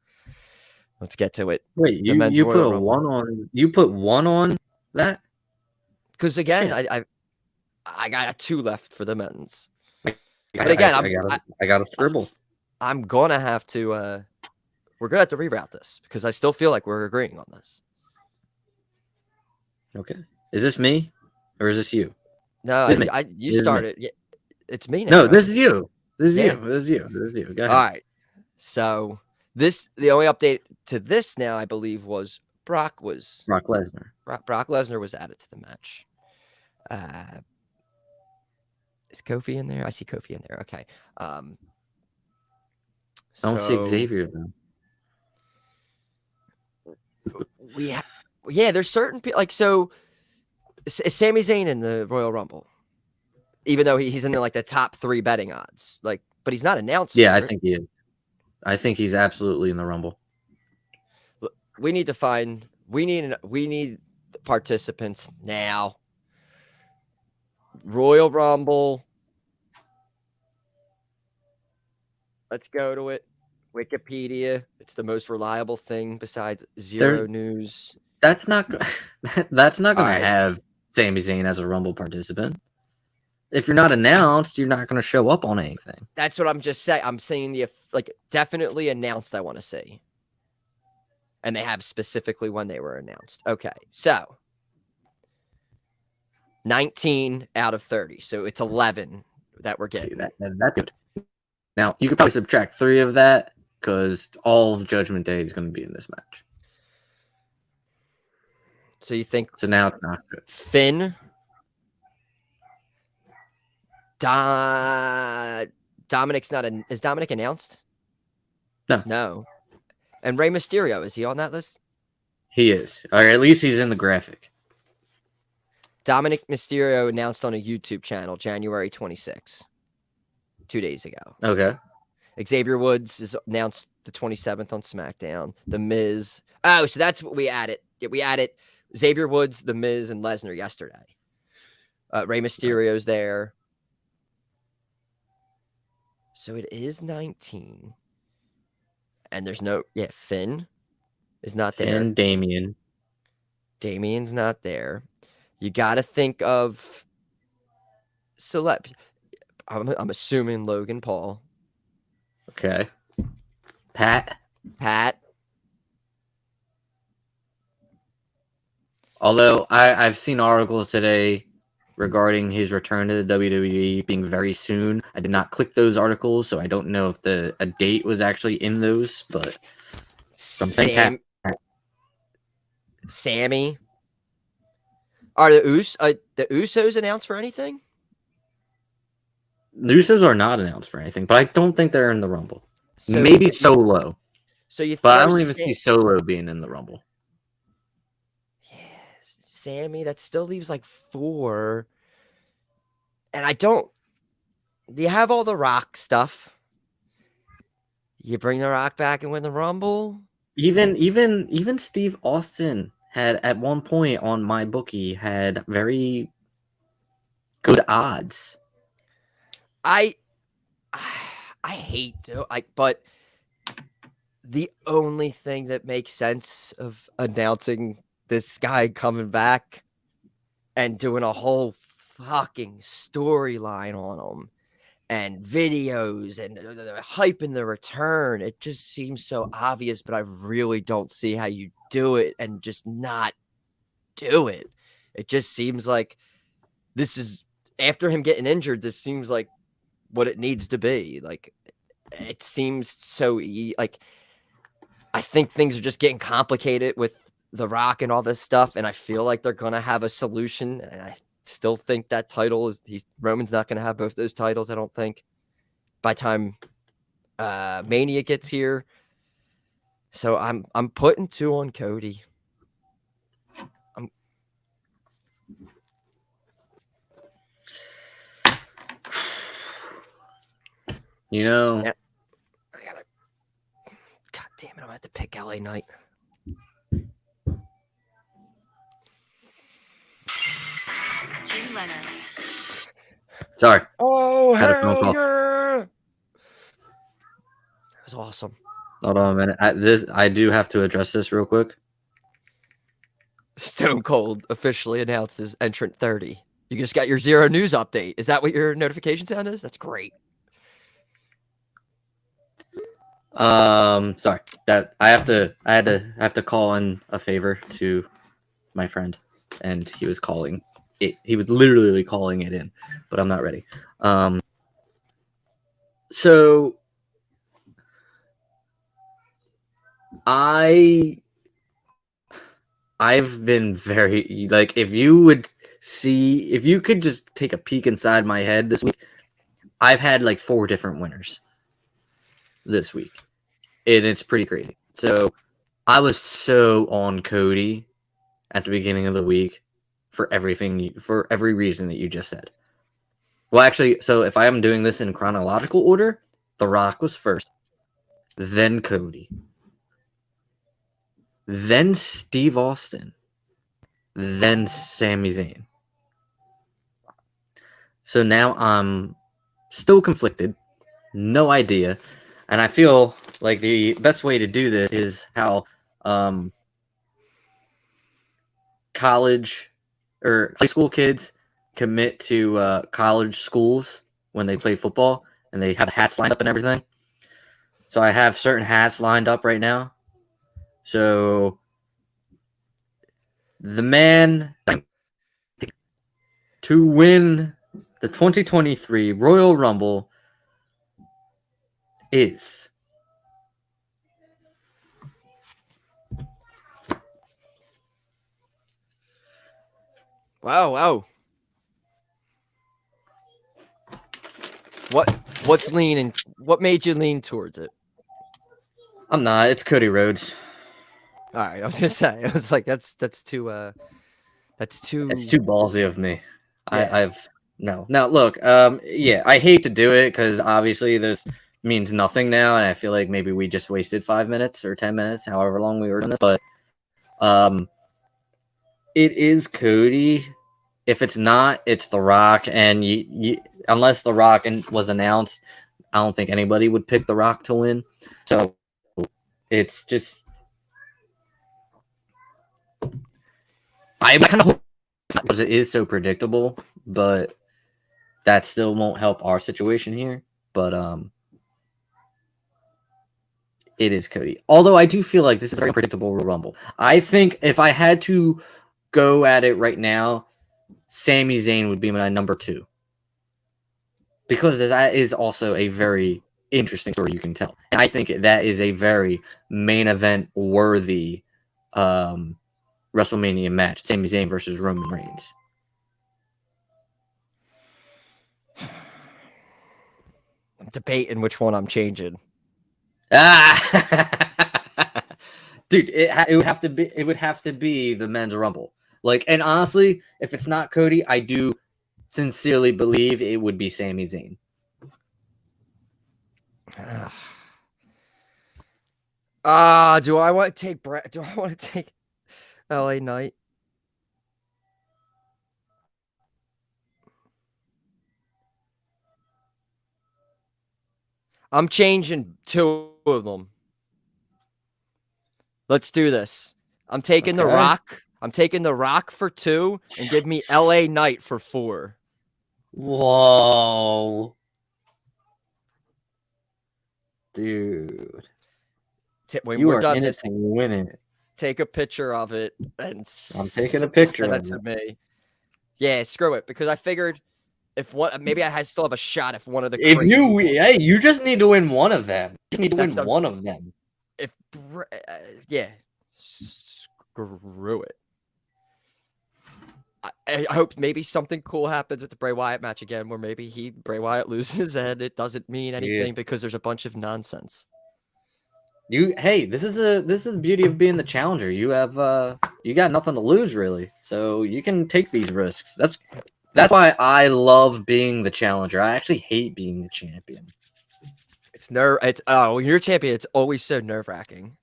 Let's get to it. Wait, you put a 1 on you put 1 on that? Because again, yeah. I got 2 left for the men's. But again, I got a scribble. I'm gonna have to we're gonna have to reroute this because I still feel like we're agreeing on this. Okay. Is this me or is this you? No, you started. Yeah, it's me now. No, this is you. This is you. This is you. Go ahead. All right. So the only update to this now, I believe, was Brock Lesnar. Brock Lesnar was added to the match. Is Kofi in there? I see Kofi in there. Okay. I don't see Xavier though. There's certain people like so. Is Sami Zayn in the Royal Rumble? Even though he's in the top 3 betting odds, but he's not announced. Yeah, right? I think he is. I think he's absolutely in the Rumble. We need participants now. Royal Rumble. Let's go to it. Wikipedia. It's the most reliable thing besides Zero News. That's not going to have Sami Zayn as a Rumble participant. If you're not announced, you're not going to show up on anything. That's what I'm just saying. I'm saying definitely announced. I want to see, and they have specifically when they were announced. Okay, so 19 out of 30. So it's 11 that we're getting. See, that's good. Now, you could probably subtract 3 of that because all of Judgment Day is going to be in this match. So you think... So now it's not good. Finn? Dominic's not... Is Dominic announced? No. No. And Rey Mysterio, is he on that list? He is. Or at least he's in the graphic. Dominic Mysterio announced on a YouTube channel January 26, 2 days ago. Okay. Xavier Woods is announced the 27th on SmackDown. The Miz. Oh, so that's what we added. We added Xavier Woods, The Miz, and Lesnar yesterday. Rey Mysterio's there. So it is 19. And there's no, Finn is not there. And Damien. Damien's not there. You got to think of celeb. I'm assuming Logan Paul. Okay. Pat. Although I've seen articles today regarding his return to the WWE being very soon. I did not click those articles, so I don't know if a date was actually in those, but from saying Sammy. Are the Usos announced for anything? The Usos are not announced for anything, but I don't think they're in the Rumble. So maybe Solo. So you but I don't even see Solo being in the Rumble. Yeah, Sammy, that still leaves like 4. And I don't. You have all the Rock stuff. You bring the Rock back and win the Rumble. Even Steve Austin had at one point on my bookie had very good odds. I hate to, but the only thing that makes sense of announcing this guy coming back and doing a whole fucking storyline on him and videos and hyping the return, it just seems so obvious, but I really don't see how you do it and just not do it. It just seems like this is, after him getting injured, this seems like what it needs to be. Like, it seems so like, I think things are just getting complicated with The Rock and all this stuff, and I feel like they're gonna have a solution. And I still think that title is Roman's not gonna have both those titles. I don't think by time Mania gets here. So I'm putting 2 on Cody. You know, yeah, I gotta. God damn it! I'm gonna have to pick LA Knight. Sorry. Oh, had a phone call. yeah. That was awesome. Hold on a minute. I do have to address this real quick. Stone Cold officially announces entrant 30. You just got your 0 news update. Is that what your notification sound is? That's great. Sorry that I have to call in a favor to my friend, and he was calling it. He was literally calling it in, but I'm not ready. So I've been very, like, if you could just take a peek inside my head this week, I've had like 4 different winners this week. And it's pretty crazy. So I was so on Cody at the beginning of the week for every reason that you just said. Well, actually, so if I am doing this in chronological order, The Rock was first, then Cody, then Steve Austin, then Sami Zayn. So now I'm still conflicted, no idea, and I feel like the best way to do this is how college or high school kids commit to college schools when they play football, and they have hats lined up and everything. So I have certain hats lined up right now. So the man to win the 2023 Royal Rumble is Wow. What's leaning? What made you lean towards it? I'm not. It's Cody Rhodes. All right, I was gonna say. I was like, that's too. It's too ballsy of me. Yeah. I've no. Now look. Yeah, I hate to do it because obviously this means nothing now, and I feel like maybe we just wasted 5 minutes or 10 minutes, however long we were doing this. But it is Cody. If it's not, it's The Rock. And unless The Rock was announced, I don't think anybody would pick The Rock to win. So it's just, I kind of hope it's not, because it is so predictable, but that still won't help our situation here. But it is Cody. Although I do feel like this is a very predictable Royal Rumble. I think if I had to go at it right now, Sami Zayn would be my number 2. Because that is also a very interesting story you can tell. And I think that is a very main event worthy WrestleMania match. Sami Zayn versus Roman Reigns. I'm debating which one I'm changing. Dude, it would have to be the men's rumble. Like, and honestly, if it's not Cody, I do sincerely believe it would be Sami Zayn. Do I want to take Do I want to take LA Knight? I'm changing 2 of them. Let's do this. I'm taking The Rock. I'm taking The Rock for 2 and give me LA Knight for 4. Whoa. Dude. When you we're are done in this, it to win it. take a picture of it and I'm taking a picture send of it to it. me. Yeah, screw it, because I figured if maybe I still have a shot if one of the you just need to win one of them. You need to win one of them. Yeah, screw it. I hope maybe something cool happens with the Bray Wyatt match again, where maybe Bray Wyatt loses and it doesn't mean anything because there's a bunch of nonsense. This is the beauty of being the challenger. You have you got nothing to lose really, so you can take these risks. That's why I love being the challenger. I actually hate being the champion. When you're a champion, it's always so nerve-wracking.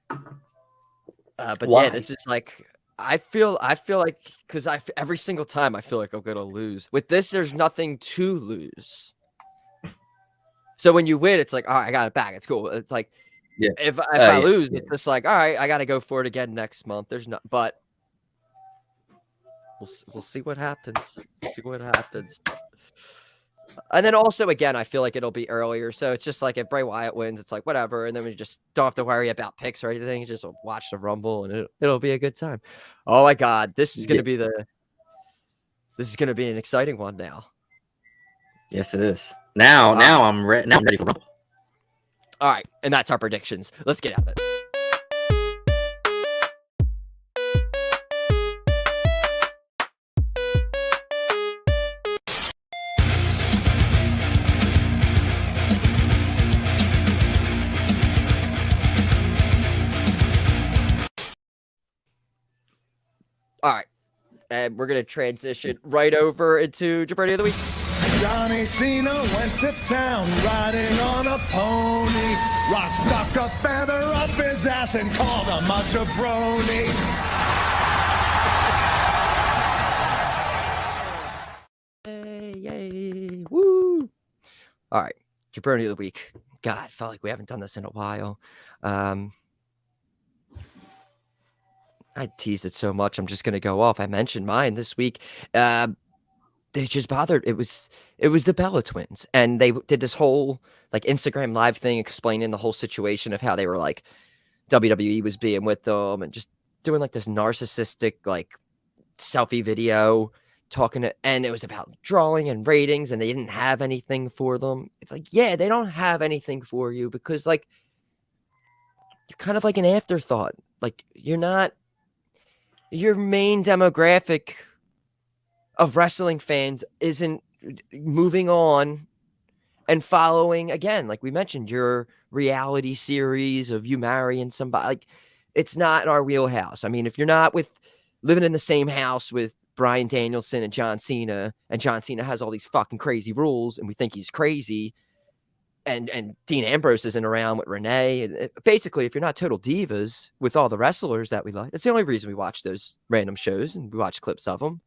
But why? Yeah, this is like I feel like because every single time I feel like I'm gonna lose. With this, there's nothing to lose. So when you win, it's like, all right, I got it back. It's cool. It's like, if I lose, it's just like, all right, I got to go for it again next month. There's not, but we'll see what happens. See what happens. And then also, again, I feel like it'll be earlier. So it's just like if Bray Wyatt wins, it's like whatever. And then we just don't have to worry about picks or anything. Just watch the Rumble and it'll be a good time. Oh my God. This is going to be an exciting one now. Yes, it is. Now I'm ready. Now I'm ready for Rumble. All right. And that's our predictions. Let's get out of it. All right, and we're going to transition right over into jaBROni of the Week. Johnny Cena went to town riding on a pony. Rock stuck a feather up his ass and called him a jaBROni. Yay, woo. All right, jaBROni of the Week. God, I felt like we haven't done this in a while. I teased it so much. I'm just going to go off. I mentioned mine this week. They just bothered. It was the Bella twins. And they did this whole like Instagram live thing explaining the whole situation of how they were like WWE was being with them and just doing like this narcissistic like selfie video and it was about drawing and ratings and they didn't have anything for them. It's like, yeah, they don't have anything for you because like you're kind of like an afterthought. Like you're not your main demographic of wrestling fans isn't moving on and following again, like we mentioned, your reality series of you marrying somebody. Like it's not in our wheelhouse. I mean, if you're not living in the same house with Bryan Danielson and John Cena has all these fucking crazy rules and we think he's crazy and Dean Ambrose isn't around with Renee. And basically, if you're not total divas with all the wrestlers that we like, that's the only reason we watch those random shows and we watch clips of them.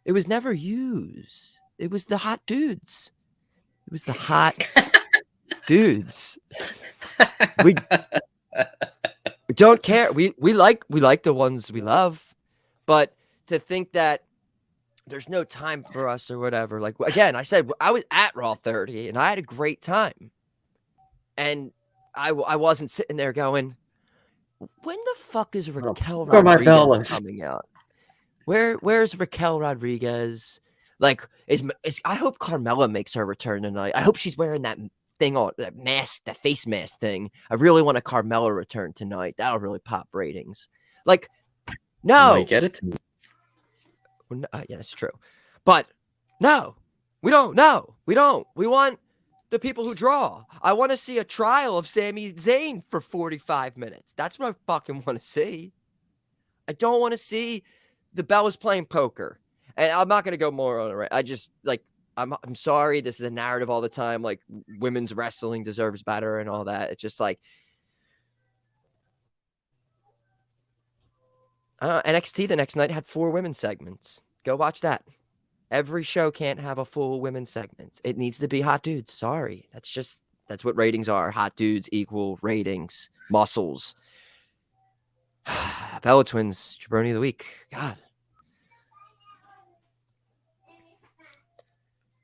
It was never used. It was the hot dudes. It was the hot dudes. We don't care. We like the ones we love, but to think that there's no time for us or whatever. Like, again, I said I was at Raw 30 and I had a great time, and I wasn't sitting there going, when the fuck is Raquel Rodriguez coming out? Where's Raquel Rodriguez? Like, I hope Carmella makes her return tonight. I hope she's wearing that thing on, that mask, that face mask thing. I really want a Carmella return tonight. That'll really pop ratings. Like, no, You might get it. well, yeah, that's true. But no, we don't. No, we don't. We want the people who draw. I want to see a trial of Sami Zayn for 45 minutes. That's what I fucking want to see. I don't want to see the Bellas playing poker. And I'm not going to go more on it. I just, like, I'm sorry. This is a narrative all the time. Like, women's wrestling deserves better and all that. It's just like, NXT the next night had 4 women's segments. Go watch that. Every show can't have a full women's segment. It needs to be hot dudes. Sorry. That's what ratings are. Hot dudes equal ratings, muscles. Bella Twins, jaBROni of the week. God.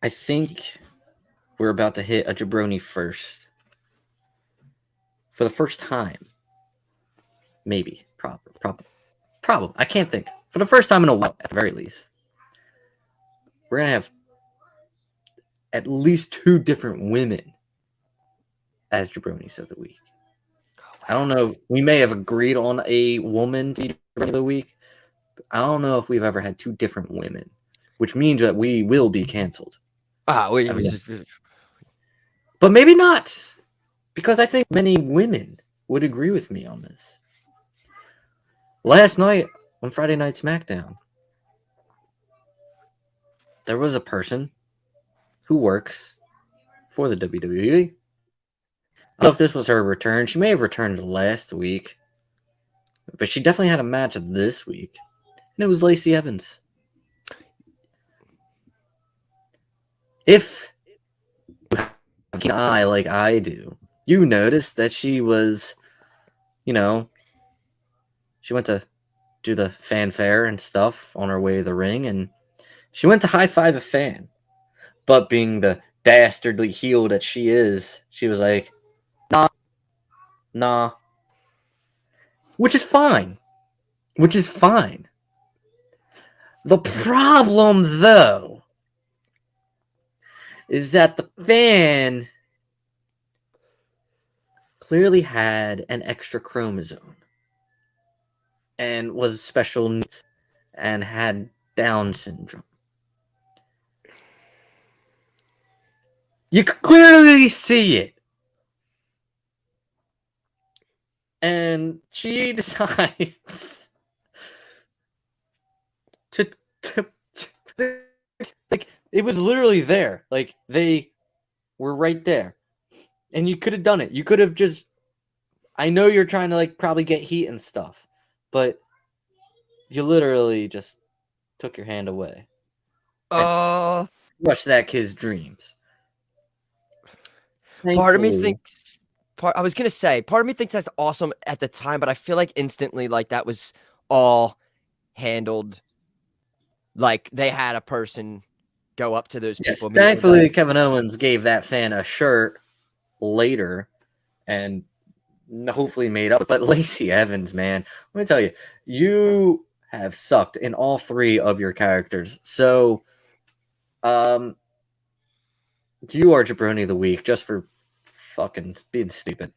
I think we're about to hit a jaBROni first. For the first time. Maybe. Probably. I can't think. For the first time in a while, at the very least. We're going to have at least 2 different women as jaBROnis of the week. I don't know. We may have agreed on a woman to be jaBROni of the week. But I don't know if we've ever had 2 different women, which means that we will be canceled. But maybe not, because I think many women would agree with me on this. Last night on Friday Night SmackDown, there was a person who works for the WWE. I don't know if this was her return. She may have returned last week, but she definitely had a match this week, and it was Lacey Evans. If you have an eye like I do, you noticed that she was, she went to do the fanfare and stuff on her way to the ring, and she went to high-five a fan. But being the dastardly heel that she is, she was like, nah. Which is fine. The problem, though, is that the fan clearly had an extra chromosome and was special needs and had Down syndrome. You could clearly see it. And she decides to like, it was literally there. Like, they were right there. And you could have done it. You could have just, I know you're trying to, like, probably get heat and stuff, but you literally just took your hand away. Crushed that kid's dreams. Part of me thinks that's awesome at the time, but I feel like instantly, like, that was all handled. Like, they had a person go up to those people. Thankfully, Kevin Owens gave that fan a shirt later and hopefully made up. But Lacey Evans, man, let me tell you, you have sucked in all 3 of your characters. So, you are jaBROni of the week just for fucking being stupid.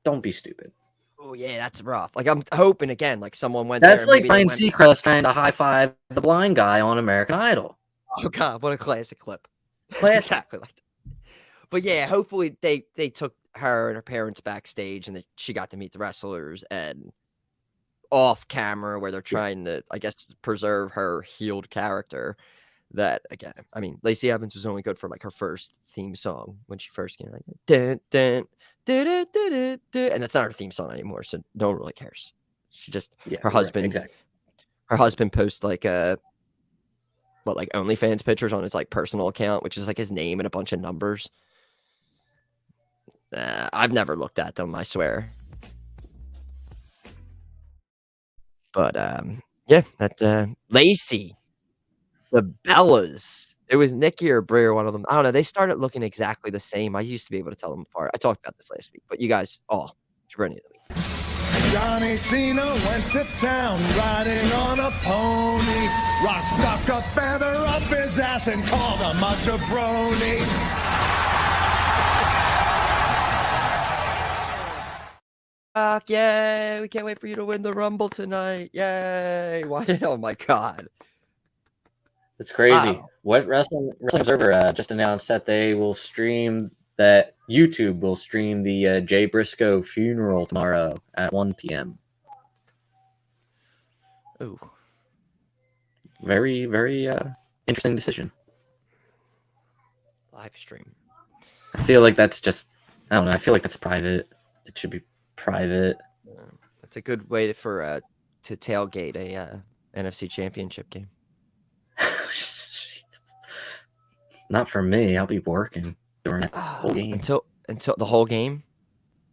Don't be stupid. Oh yeah, that's rough. Like, I'm hoping again, like, someone went That's there. like Ryan Seacrest trying to high five the blind guy on American Idol. Oh god, what a classic clip. Classic. Exactly like that. But yeah, hopefully they took her and her parents backstage and that she got to meet the wrestlers and off camera where they're trying to, I guess, preserve her healed character. that again. I mean, Lacey Evans was only good for like her first theme song when she first came. Like, dun, dun, dun, dun, dun, dun, dun, and that's not her theme song anymore, so no one really cares. She just her husband. Exactly. Her husband posts like like OnlyFans pictures on his like personal account, which is like his name and a bunch of numbers. I've never looked at them, I swear. But yeah, that Lacey, the Bellas. It was Nikki or Brie or one of them. I don't know. They started looking exactly the same. I used to be able to tell them apart. I talked about this last week, but you guys, jaBROni of the week. Johnny Cena went to town riding on a pony. Rock stuck a feather up his ass and called him a jaBROni. Yay! We can't wait for you to win the Rumble tonight. Yay! Why? Oh my God. It's crazy. Wow. What Wrestling Observer just announced that they will stream that YouTube will stream the Jay Briscoe funeral tomorrow at 1 p.m. Ooh. Very, very interesting decision. Live stream. I feel like that's just, I don't know. I feel like that's private. It should be private. That's a good way to tailgate a NFC Championship game. Not for me. I'll be working during that whole game. Until the whole game?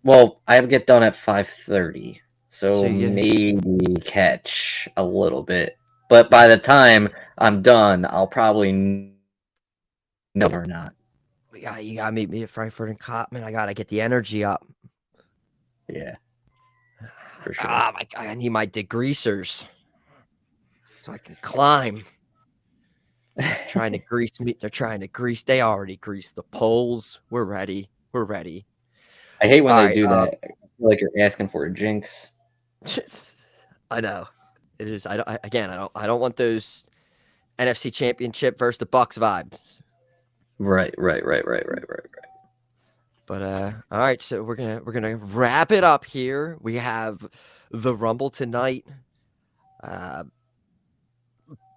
Well, I get done at 5:30, so So maybe catch a little bit. But by the time I'm done, I'll probably know or not. You gotta meet me at Frankfurt and Cotman. I gotta get the energy up. Yeah, for sure. Oh my God, I need my degreasers so I can climb. They're trying to grease me. They're trying to grease. They already greased the poles. We're ready. We're ready. I hate when All they right, do that. I feel like you're asking for a jinx. I know. It is. I don't want those NFC Championship versus the Bucks vibes. Right. But all right, so we're gonna wrap it up here. We have the Rumble tonight.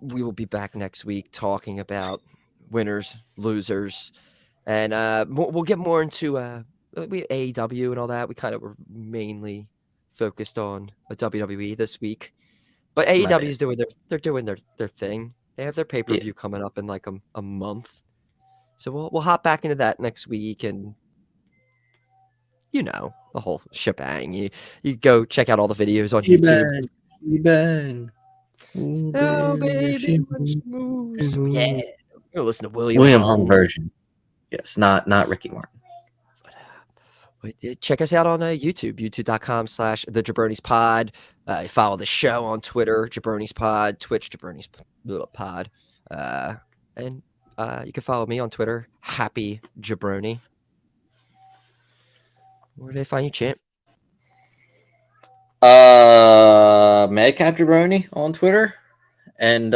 We will be back next week talking about winners, losers, and we'll get more into AEW and all that. We kind of were mainly focused on the WWE this week, but AEW is doing their thing. They have their pay-per-view coming up in like a month, so we'll hop back into that next week, and you know the whole shebang. You go check out all the videos on YouTube. Bang. Oh, baby, moves. Yeah. We'll listen to William Hung version. Yes, not Ricky Martin. But check us out on YouTube, youtube.com/the jaBROnis pod. Follow the show on Twitter, jaBROnis pod, Twitch, jaBROnis pod. And you can follow me on Twitter, Happy jaBROni. Where do they find you, champ? Madcap jaBROni on Twitter, and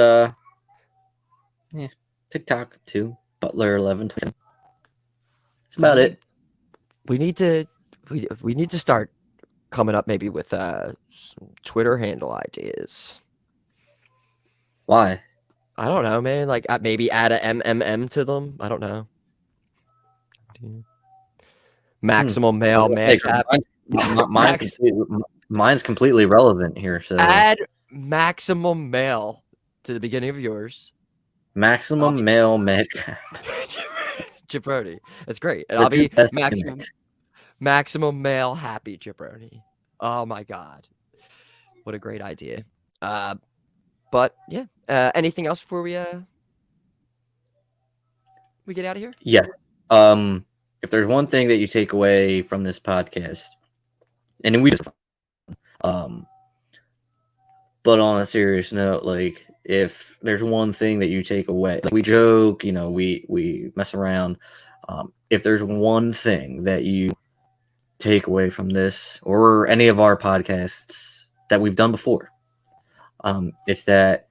TikTok too. Butler11. That's about it. We need to start coming up maybe with some Twitter handle ideas. Why? I don't know, man. Like maybe add a MMM to them. I don't know. Maximum male madcap. Mine's completely relevant here. So add maximum male to the beginning of yours. Maximum male madcap. jaBROni. That's great. And I'll be maximum male happy jaBROni. Oh my God. What a great idea. But yeah. Anything else before we get out of here? Yeah. If there's one thing that you take away from this podcast, and we just but on a serious note, like if there's one thing that you take away, like we joke, we mess around. If there's one thing that you take away from this or any of our podcasts that we've done before, it's that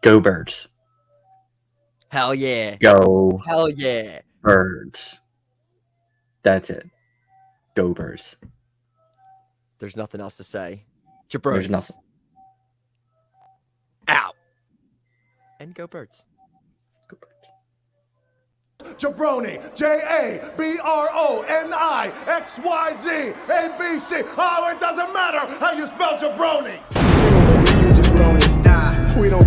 go Birds. Hell yeah. Go. Hell yeah. Birds. That's it. Go Birds. There's nothing else to say. jaBROnis. There's nothing. Out. and go Birds. jaBROni, jaBROni, XYZ, ABC. Oh, it doesn't matter how you spell jaBROni. We don't believe jaBROnis. Nah, we don't.